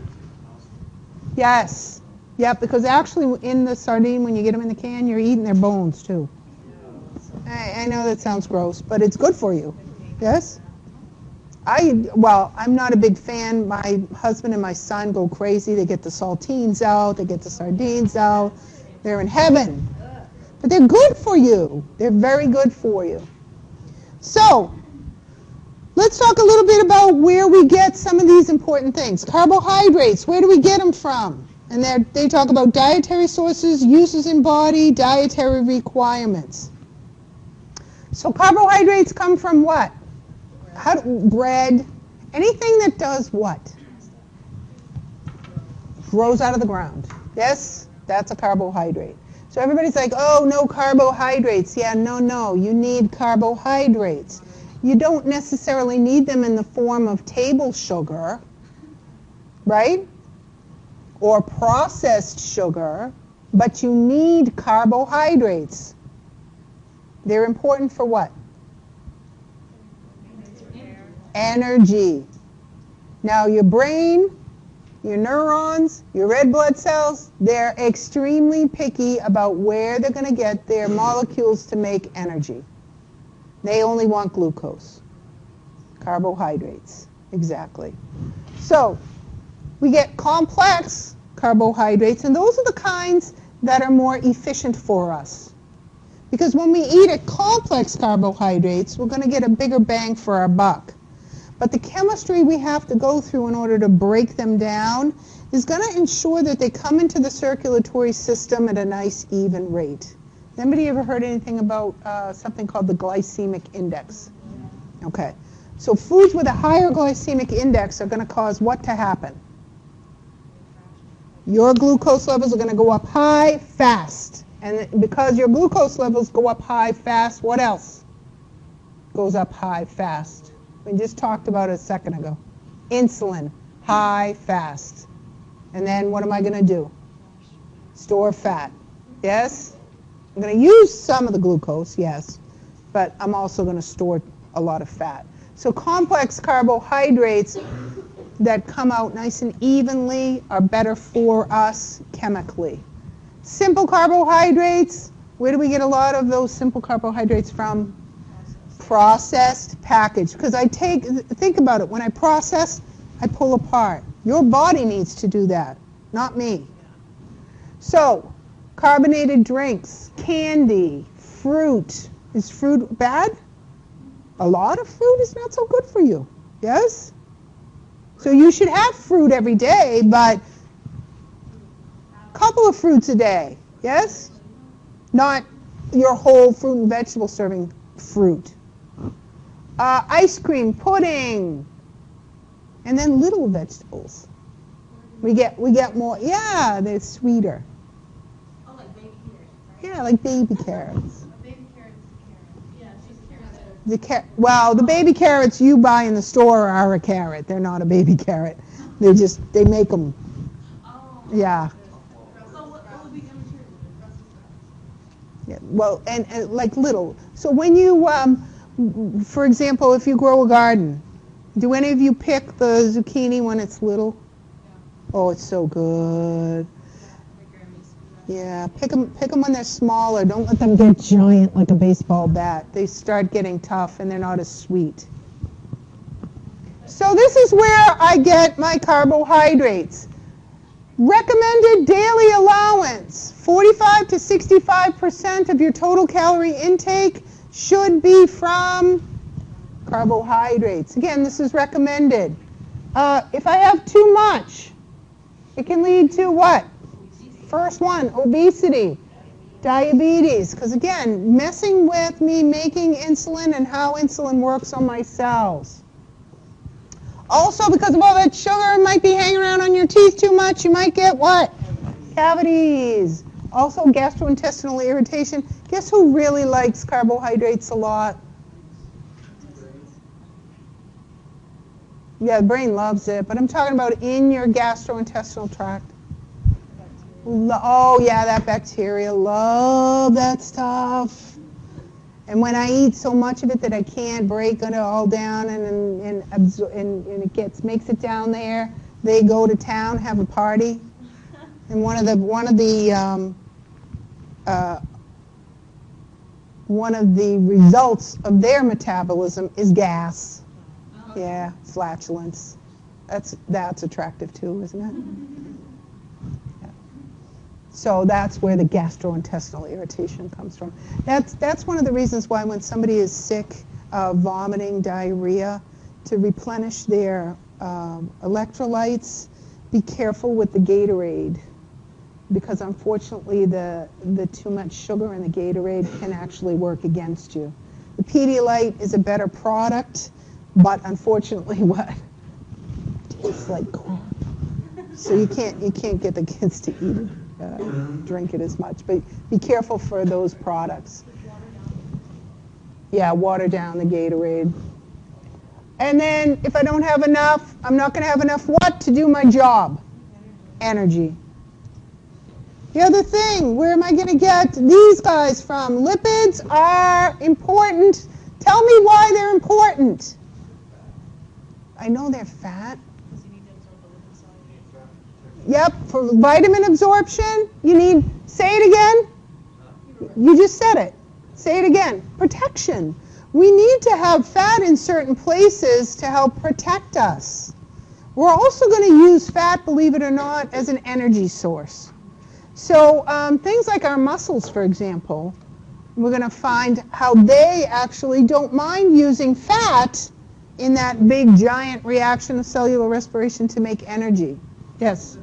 A: Yes. Yeah, because actually in the sardine, when you get them in the can, you're eating their bones too. I know that sounds gross, but it's good for you. Yes? I'm not a big fan. My husband and my son go crazy. They get the saltines out. They get the sardines out. They're in heaven. But they're good for you. They're very good for you. So, let's talk a little bit about where we get some of these important things. Carbohydrates, where do we get them from? And they talk about dietary sources, uses in body, dietary requirements. So carbohydrates come from what? Bread. Anything that does what? Grows out of the ground. Yes? That's a carbohydrate. So everybody's like, oh, no carbohydrates. Yeah, no. You need carbohydrates. You don't necessarily need them in the form of table sugar, right? Or processed sugar, but you need carbohydrates. They're important for what? Energy. Now your brain, your neurons, your red blood cells, they're extremely picky about where they're going to get their molecules to make energy. They only want glucose. Carbohydrates. Exactly. So we get complex carbohydrates, and those are the kinds that are more efficient for us. Because when we eat a complex carbohydrates, we're going to get a bigger bang for our buck. But the chemistry we have to go through in order to break them down is going to ensure that they come into the circulatory system at a nice even rate. Anybody ever heard anything about something called the glycemic index? Okay. So foods with a higher glycemic index are going to cause what to happen? Your glucose levels are going to go up high, fast. And because your glucose levels go up high, fast, what else goes up high, fast? We just talked about it a second ago. Insulin, high, fast. And then what am I going to do? Store fat. Yes? I'm going to use some of the glucose, yes. But I'm also going to store a lot of fat. So complex carbohydrates that come out nice and evenly are better for us chemically. Simple carbohydrates, where do we get a lot of those simple carbohydrates from? Processed packaged. Because think about it, when I process, I pull apart. Your body needs to do that, not me. So, carbonated drinks, candy, fruit. Is fruit bad? A lot of fruit is not so good for you. Yes? So you should have fruit every day, but a couple of fruits a day. Yes? Not your whole fruit and vegetable serving fruit. Ice cream, pudding, and then little vegetables. We get more. Yeah, they're sweeter.
B: Oh, like baby carrots.
A: Yeah, like baby carrots.
B: Baby carrots. Yeah, she's carrot.
A: Well, the baby carrots you buy in the store are a carrot. They're not a baby carrot. They make them.
B: Oh.
A: Yeah.
B: So what would be immature?
A: Yeah. Well, and like little. So when you for example, if you grow a garden, do any of you pick the zucchini when it's little? Oh, it's so good. Yeah, pick them when they're smaller. Don't let them get giant like a baseball bat. They start getting tough and they're not as sweet. So this is where I get my carbohydrates. Recommended daily allowance, 45 to 65% of your total calorie intake should be from carbohydrates. Again, this is recommended. If I have too much, it can lead to what? First one, obesity, diabetes. Because again, messing with me making insulin and how insulin works on my cells. Also, because of all that sugar might be hanging around on your teeth too much, you might get what? Cavities. Also, gastrointestinal irritation. Guess who really likes carbohydrates a lot? Yeah, the brain loves it, but I'm talking about in your gastrointestinal tract. Oh, yeah, that bacteria love that stuff. And when I eat so much of it that I can't break it all down and it makes it down there, they go to town, have a party, and one of the results of their metabolism is gas. Yeah, flatulence. That's attractive too, isn't it? Yeah. So that's where the gastrointestinal irritation comes from. That's one of the reasons why when somebody is sick, vomiting, diarrhea, to replenish their electrolytes. Be careful with the Gatorade, because unfortunately the too much sugar in the Gatorade can actually work against you. The Pedialyte is a better product, but unfortunately what? Tastes like crap. So you can't get the kids to eat it, drink it as much. But be careful for those products. Yeah, water down the Gatorade. And then if I don't have enough, I'm not going to have enough what to do my job? Energy. The other thing, where am I going to get these guys from? Lipids are important. Tell me why they're important. I know they're fat. Yep, for vitamin absorption, you need, say it again. You just said it. Say it again. Protection. We need to have fat in certain places to help protect us. We're also going to use fat, believe it or not, as an energy source. So things like our muscles, for example, we're going to find how they actually don't mind using fat in that big giant reaction of cellular respiration to make energy. Yes?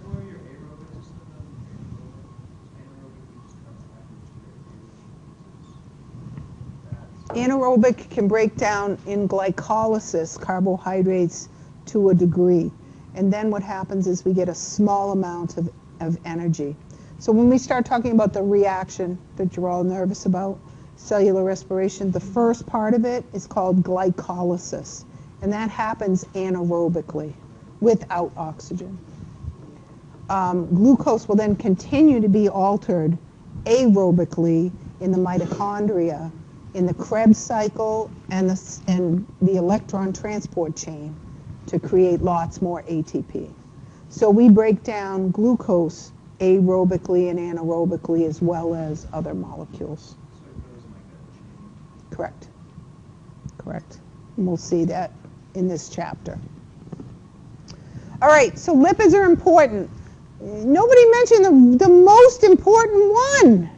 A: Anaerobic can break down in glycolysis carbohydrates to a degree. And then what happens is we get a small amount of energy. So when we start talking about the reaction that you're all nervous about, cellular respiration, the first part of it is called glycolysis. And that happens anaerobically without oxygen. Glucose will then continue to be altered aerobically in the mitochondria, in the Krebs cycle and the electron transport chain to create lots more ATP. So we break down glucose aerobically and anaerobically as well as other molecules. Correct. Correct. And we'll see that in this chapter. All right, so lipids are important. Nobody mentioned the most important one.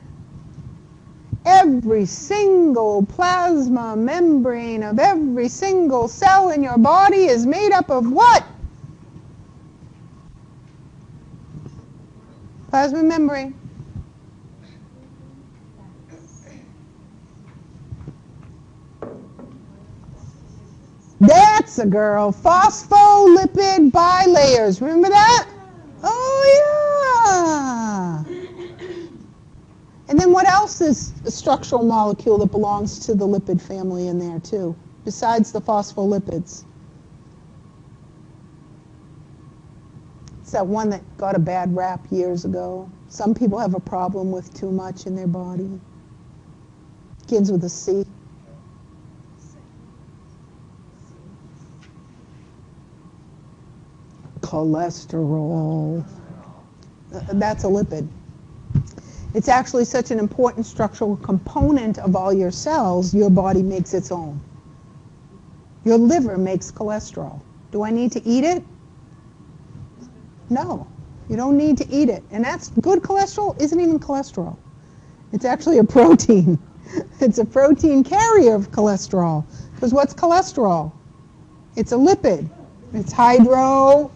A: Every single plasma membrane of every single cell in your body is made up of what? Plasma membrane. That's a girl. Phospholipid bilayers. Remember that? Oh, yeah. And then what else is a structural molecule that belongs to the lipid family in there too, besides the phospholipids? It's that one that got a bad rap years ago. Some people have a problem with too much in their body. Begins with a C. Cholesterol. That's a lipid. It's actually such an important structural component of all your cells, your body makes its own. Your liver makes cholesterol. Do I need to eat it? No, you don't need to eat it. And that's good cholesterol isn't even cholesterol. It's actually a protein. It's a protein carrier of cholesterol. Because what's cholesterol? It's a lipid. It's hydrophobic.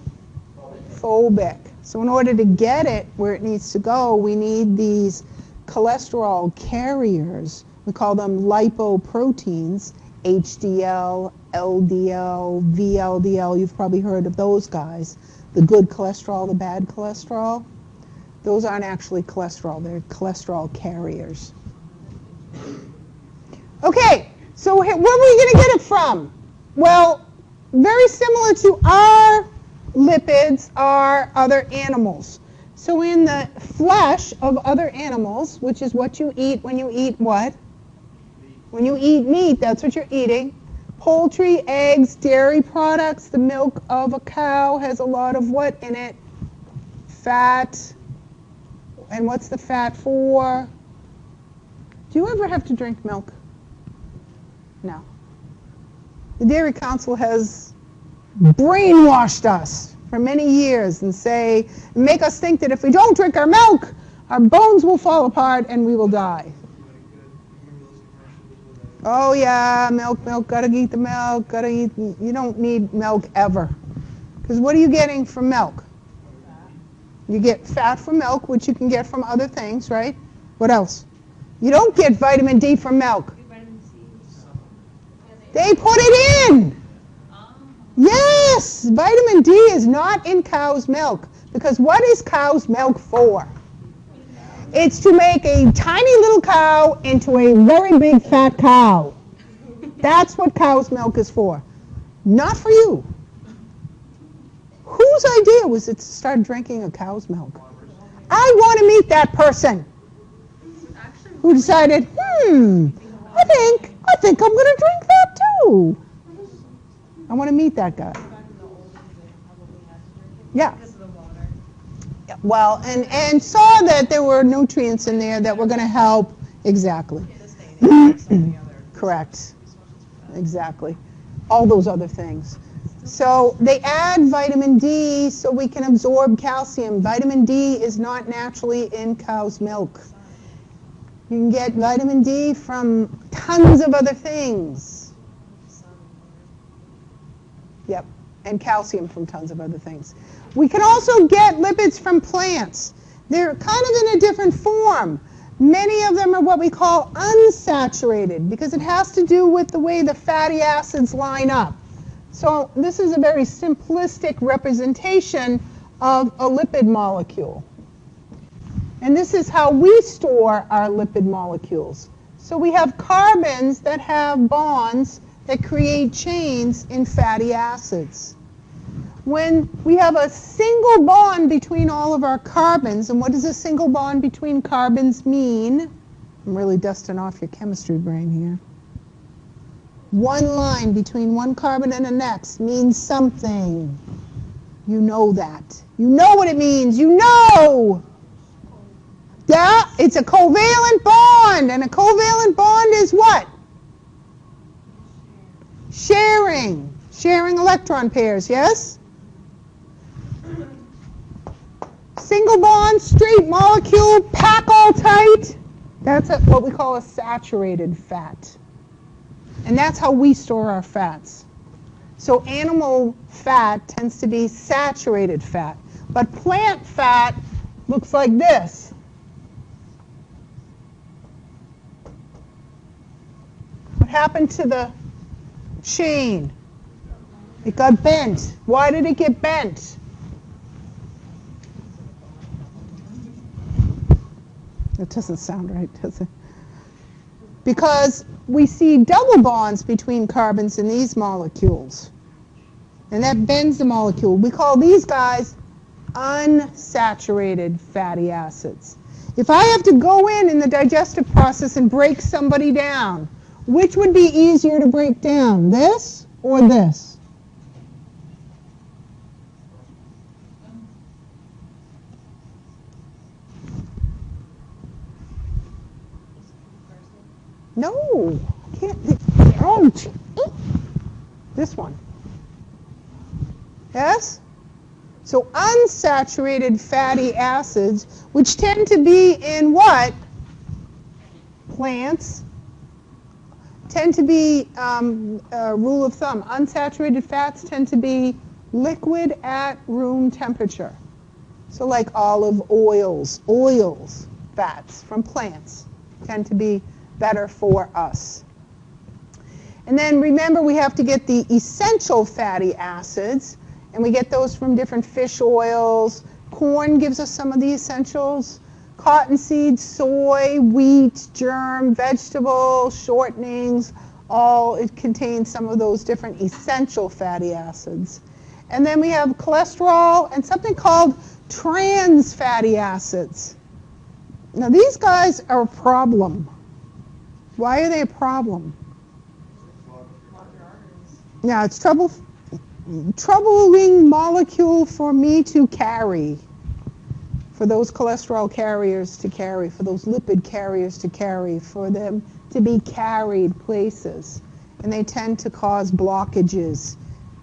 A: So in order to get it where it needs to go, we need these cholesterol carriers. We call them lipoproteins, HDL, LDL, VLDL. You've probably heard of those guys. The good cholesterol, the bad cholesterol. Those aren't actually cholesterol. They're cholesterol carriers. Okay, so where are we going to get it from? Well, very similar to our lipids are other animals. So in the flesh of other animals, which is what you eat when you eat what? When you eat meat, that's what you're eating. Poultry, eggs, dairy products, the milk of a cow has a lot of what in it? Fat. And what's the fat for? Do you ever have to drink milk? No. The Dairy Council has brainwashed us for many years and make us think that if we don't drink our milk, our bones will fall apart and we will die. Oh yeah, milk, gotta eat the milk, gotta eat. You don't need milk ever. Because what are you getting from milk? You get fat from milk, which you can get from other things, right? What else? You don't get vitamin D from milk. They put it in. Yes, vitamin D is not in cow's milk. Because what is cow's milk for? It's to make a tiny little cow into a very big fat cow. That's what cow's milk is for. Not for you. Whose idea was it to start drinking a cow's milk? I want to meet that person who decided, I think I'm going to drink that too. I want to meet that guy. Yeah. Well, and saw that there were nutrients in there that were going to help. Exactly. Correct. Exactly. All those other things. So they add vitamin D so we can absorb calcium. Vitamin D is not naturally in cow's milk. You can get vitamin D from tons of other things. Yep, and calcium from tons of other things. We can also get lipids from plants. They're kind of in a different form. Many of them are what we call unsaturated because it has to do with the way the fatty acids line up. So this is a very simplistic representation of a lipid molecule. And this is how we store our lipid molecules. So we have carbons that have bonds that create chains in fatty acids. When we have a single bond between all of our carbons, and what does a single bond between carbons mean? I'm really dusting off your chemistry brain here. One line between one carbon and the next means something. You know that. You know what it means. You know. Yeah, it's a covalent bond. And a covalent bond is what? Sharing. Sharing electron pairs, yes? Single bond, straight molecule, pack all tight. That's what we call a saturated fat. And that's how we store our fats. So animal fat tends to be saturated fat. But plant fat looks like this. What happened to the chain? It got bent. Why did it get bent? That doesn't sound right, does it? Because we see double bonds between carbons in these molecules. And that bends the molecule. We call these guys unsaturated fatty acids. If I have to go in the digestive process and break somebody down, which would be easier to break down, this or this? No, I can't. Oh, this one. Yes? So unsaturated fatty acids, which tend to be in what? Plants. Tend to be, rule of thumb, unsaturated fats tend to be liquid at room temperature. So like olive oils, fats from plants tend to be better for us. And then remember, we have to get the essential fatty acids, and we get those from different fish oils. Corn gives us some of the essentials. Cottonseed, soy, wheat, germ, vegetable, shortenings, it contains some of those different essential fatty acids. And then we have cholesterol and something called trans fatty acids. Now these guys are a problem. Why are they a problem? Yeah, it's troubling molecule for me to carry, for those cholesterol carriers to carry, for those lipid carriers to carry, for them to be carried places. And they tend to cause blockages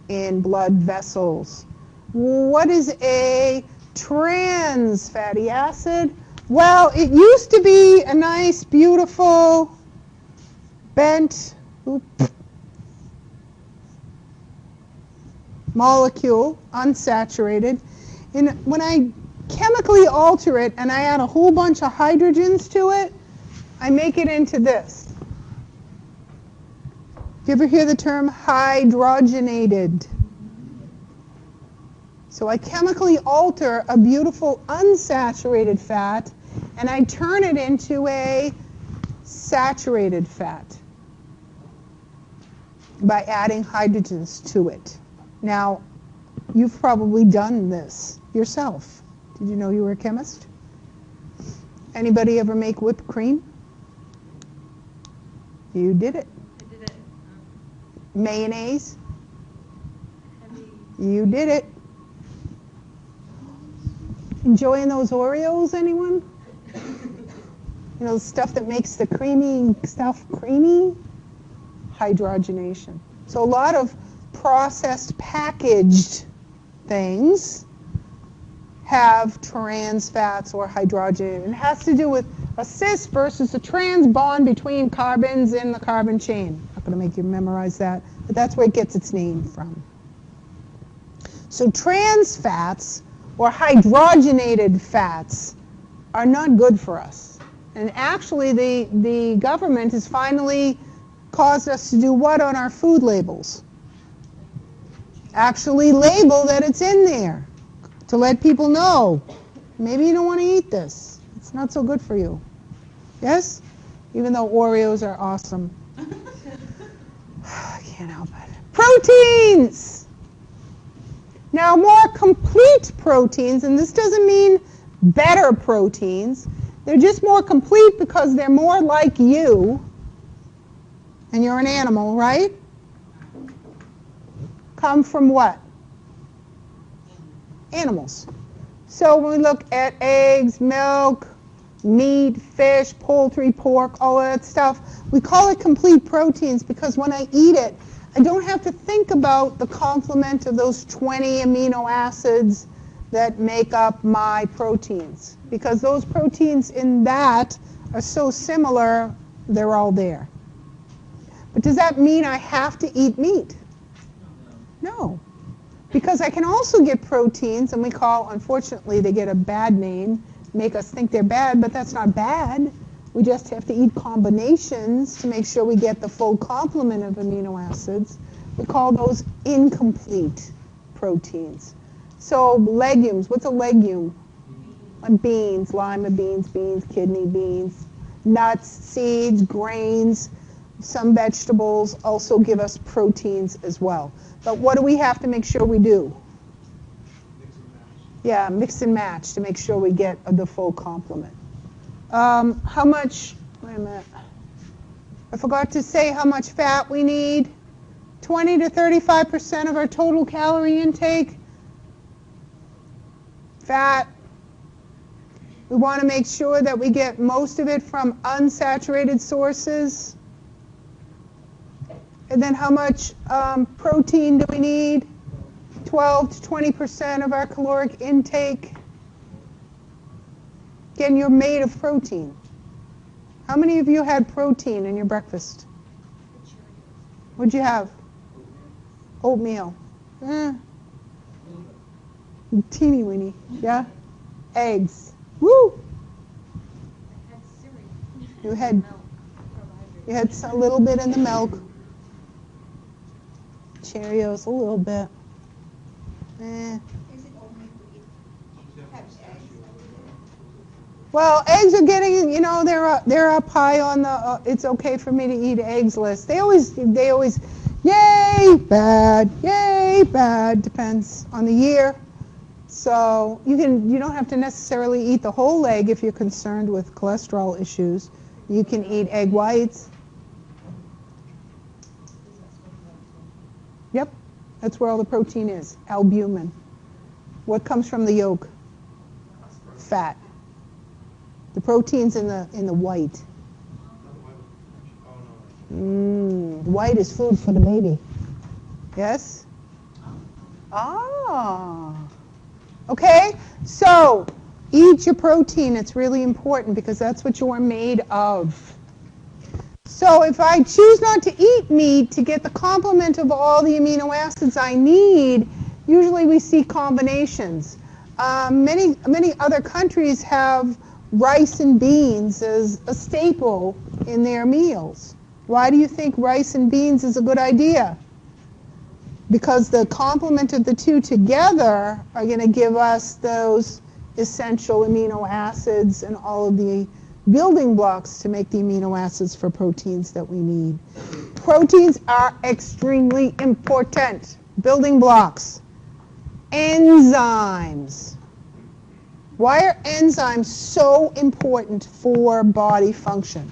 A: in blood vessels. What is a trans fatty acid? Well, it used to be a nice, beautiful bent molecule, unsaturated. And when I chemically alter it and I add a whole bunch of hydrogens to it, I make it into this. Do you ever hear the term hydrogenated? So I chemically alter a beautiful unsaturated fat and I turn it into a saturated fat by adding hydrogens to it. Now, you've probably done this yourself. Did you know you were a chemist? Anybody ever make whipped cream? You did it.
B: I did it.
A: Mayonnaise? You did it. Enjoying those Oreos, anyone? You know, the stuff that makes the creamy stuff creamy? Hydrogenation. So a lot of processed packaged things have trans fats or hydrogenated. It has to do with a cis versus a trans bond between carbons in the carbon chain. I'm not going to make you memorize that, but that's where it gets its name from. So trans fats or hydrogenated fats are not good for us. And actually the government has finally caused us to do what on our food labels? Actually label that it's in there to let people know, maybe you don't want to eat this. It's not so good for you. Yes? Even though Oreos are awesome. I can't help it. Proteins! Now, more complete proteins, and this doesn't mean better proteins. They're just more complete because they're more like you. And you're an animal, right? Come from what? Animals. So when we look at eggs, milk, meat, fish, poultry, pork, all of that stuff, we call it complete proteins because when I eat it, I don't have to think about the complement of those 20 amino acids that make up my proteins. Because those proteins in that are so similar, they're all there. But does that mean I have to eat meat? No. Because I can also get proteins, and we call, unfortunately, they get a bad name, make us think they're bad, but that's not bad. We just have to eat combinations to make sure we get the full complement of amino acids. We call those incomplete proteins. So legumes, what's a legume? Beans, lima beans, kidney beans, nuts, seeds, grains. Some vegetables also give us proteins as well. But what do we have to make sure we do? Yeah, mix and match to make sure we get the full complement. How much, wait a minute, I forgot to say how much fat we need. 20 to 35% of our total calorie intake. Fat. We want to make sure that we get most of it from unsaturated sources. And then how much protein do we need? 12 to 20% of our caloric intake. Again, you're made of protein. How many of you had protein in your breakfast? What'd you have? Oatmeal. Teeny weeny. Yeah? Eggs. Woo! You had a little bit in the milk. Cheerios, a little bit. Well, eggs are getting, you know, they're up high on the it's okay for me to eat eggs list. They always, yay, bad, depends on the year. So you don't have to necessarily eat the whole egg if you're concerned with cholesterol issues. You can eat egg whites. Yep, that's where all the protein is, albumin. What comes from the yolk? Fat. The protein's in the white. White is food for the baby. Yes? Ah. Okay, so eat your protein. It's really important because that's what you are made of. So So if I choose not to eat meat to get the complement of all the amino acids I need, usually we see combinations. Many other countries have rice and beans as a staple in their meals. Why do you think rice and beans is a good idea? Because the complement of the two together are going to give us those essential amino acids and all of the building blocks to make the amino acids for proteins that we need. Proteins are extremely important. Building blocks. Enzymes. Why are enzymes so important for body function?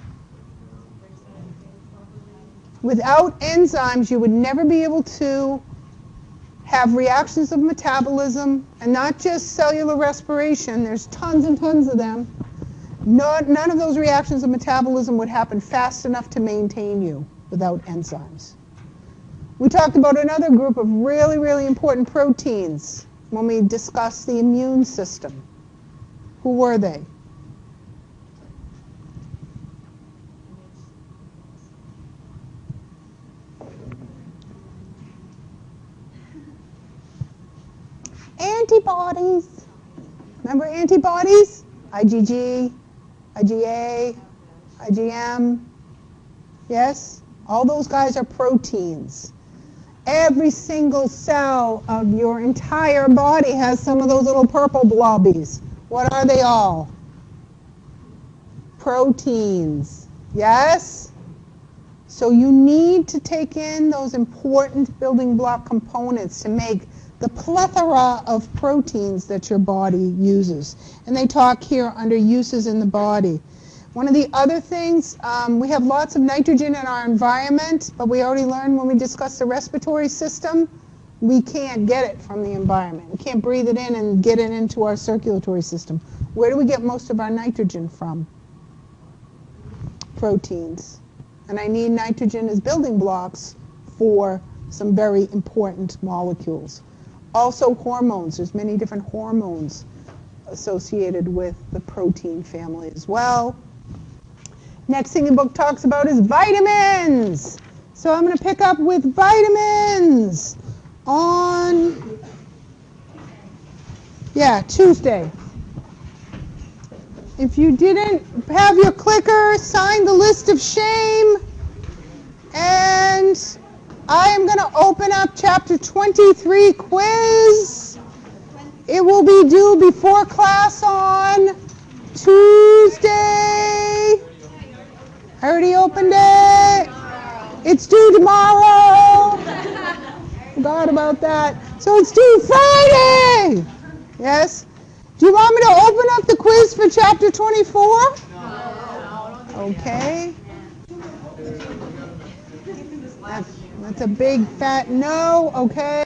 A: Without enzymes, you would never be able to have reactions of metabolism, and not just cellular respiration. There's tons and tons of them. None of those reactions of metabolism would happen fast enough to maintain you without enzymes. We talked about another group of really, really important proteins when we discussed the immune system. Who were they? Antibodies. Remember antibodies? IgG, IgA, IgM. Yes? All those guys are proteins. Every single cell of your entire body has some of those little purple blobbies. What are they all? Proteins. Yes? So you need to take in those important building block components to make the plethora of proteins that your body uses. And they talk here under uses in the body. One of the other things, we have lots of nitrogen in our environment, but we already learned when we discussed the respiratory system, we can't get it from the environment. We can't breathe it in and get it into our circulatory system. Where do we get most of our nitrogen from? Proteins. And I need nitrogen as building blocks for some very important molecules. Also hormones. There's many different hormones associated with the protein family as well. Next thing the book talks about is vitamins. So I'm going to pick up with vitamins on, Tuesday. If you didn't have your clicker, sign the list of shame. And I am going to open up chapter 23 quiz. It will be due before class on Tuesday. I already opened it. It's due tomorrow. Forgot about that. So it's due Friday. Yes? Do you want me to open up the quiz for chapter 24? No. Okay. That's a big fat no. Okay.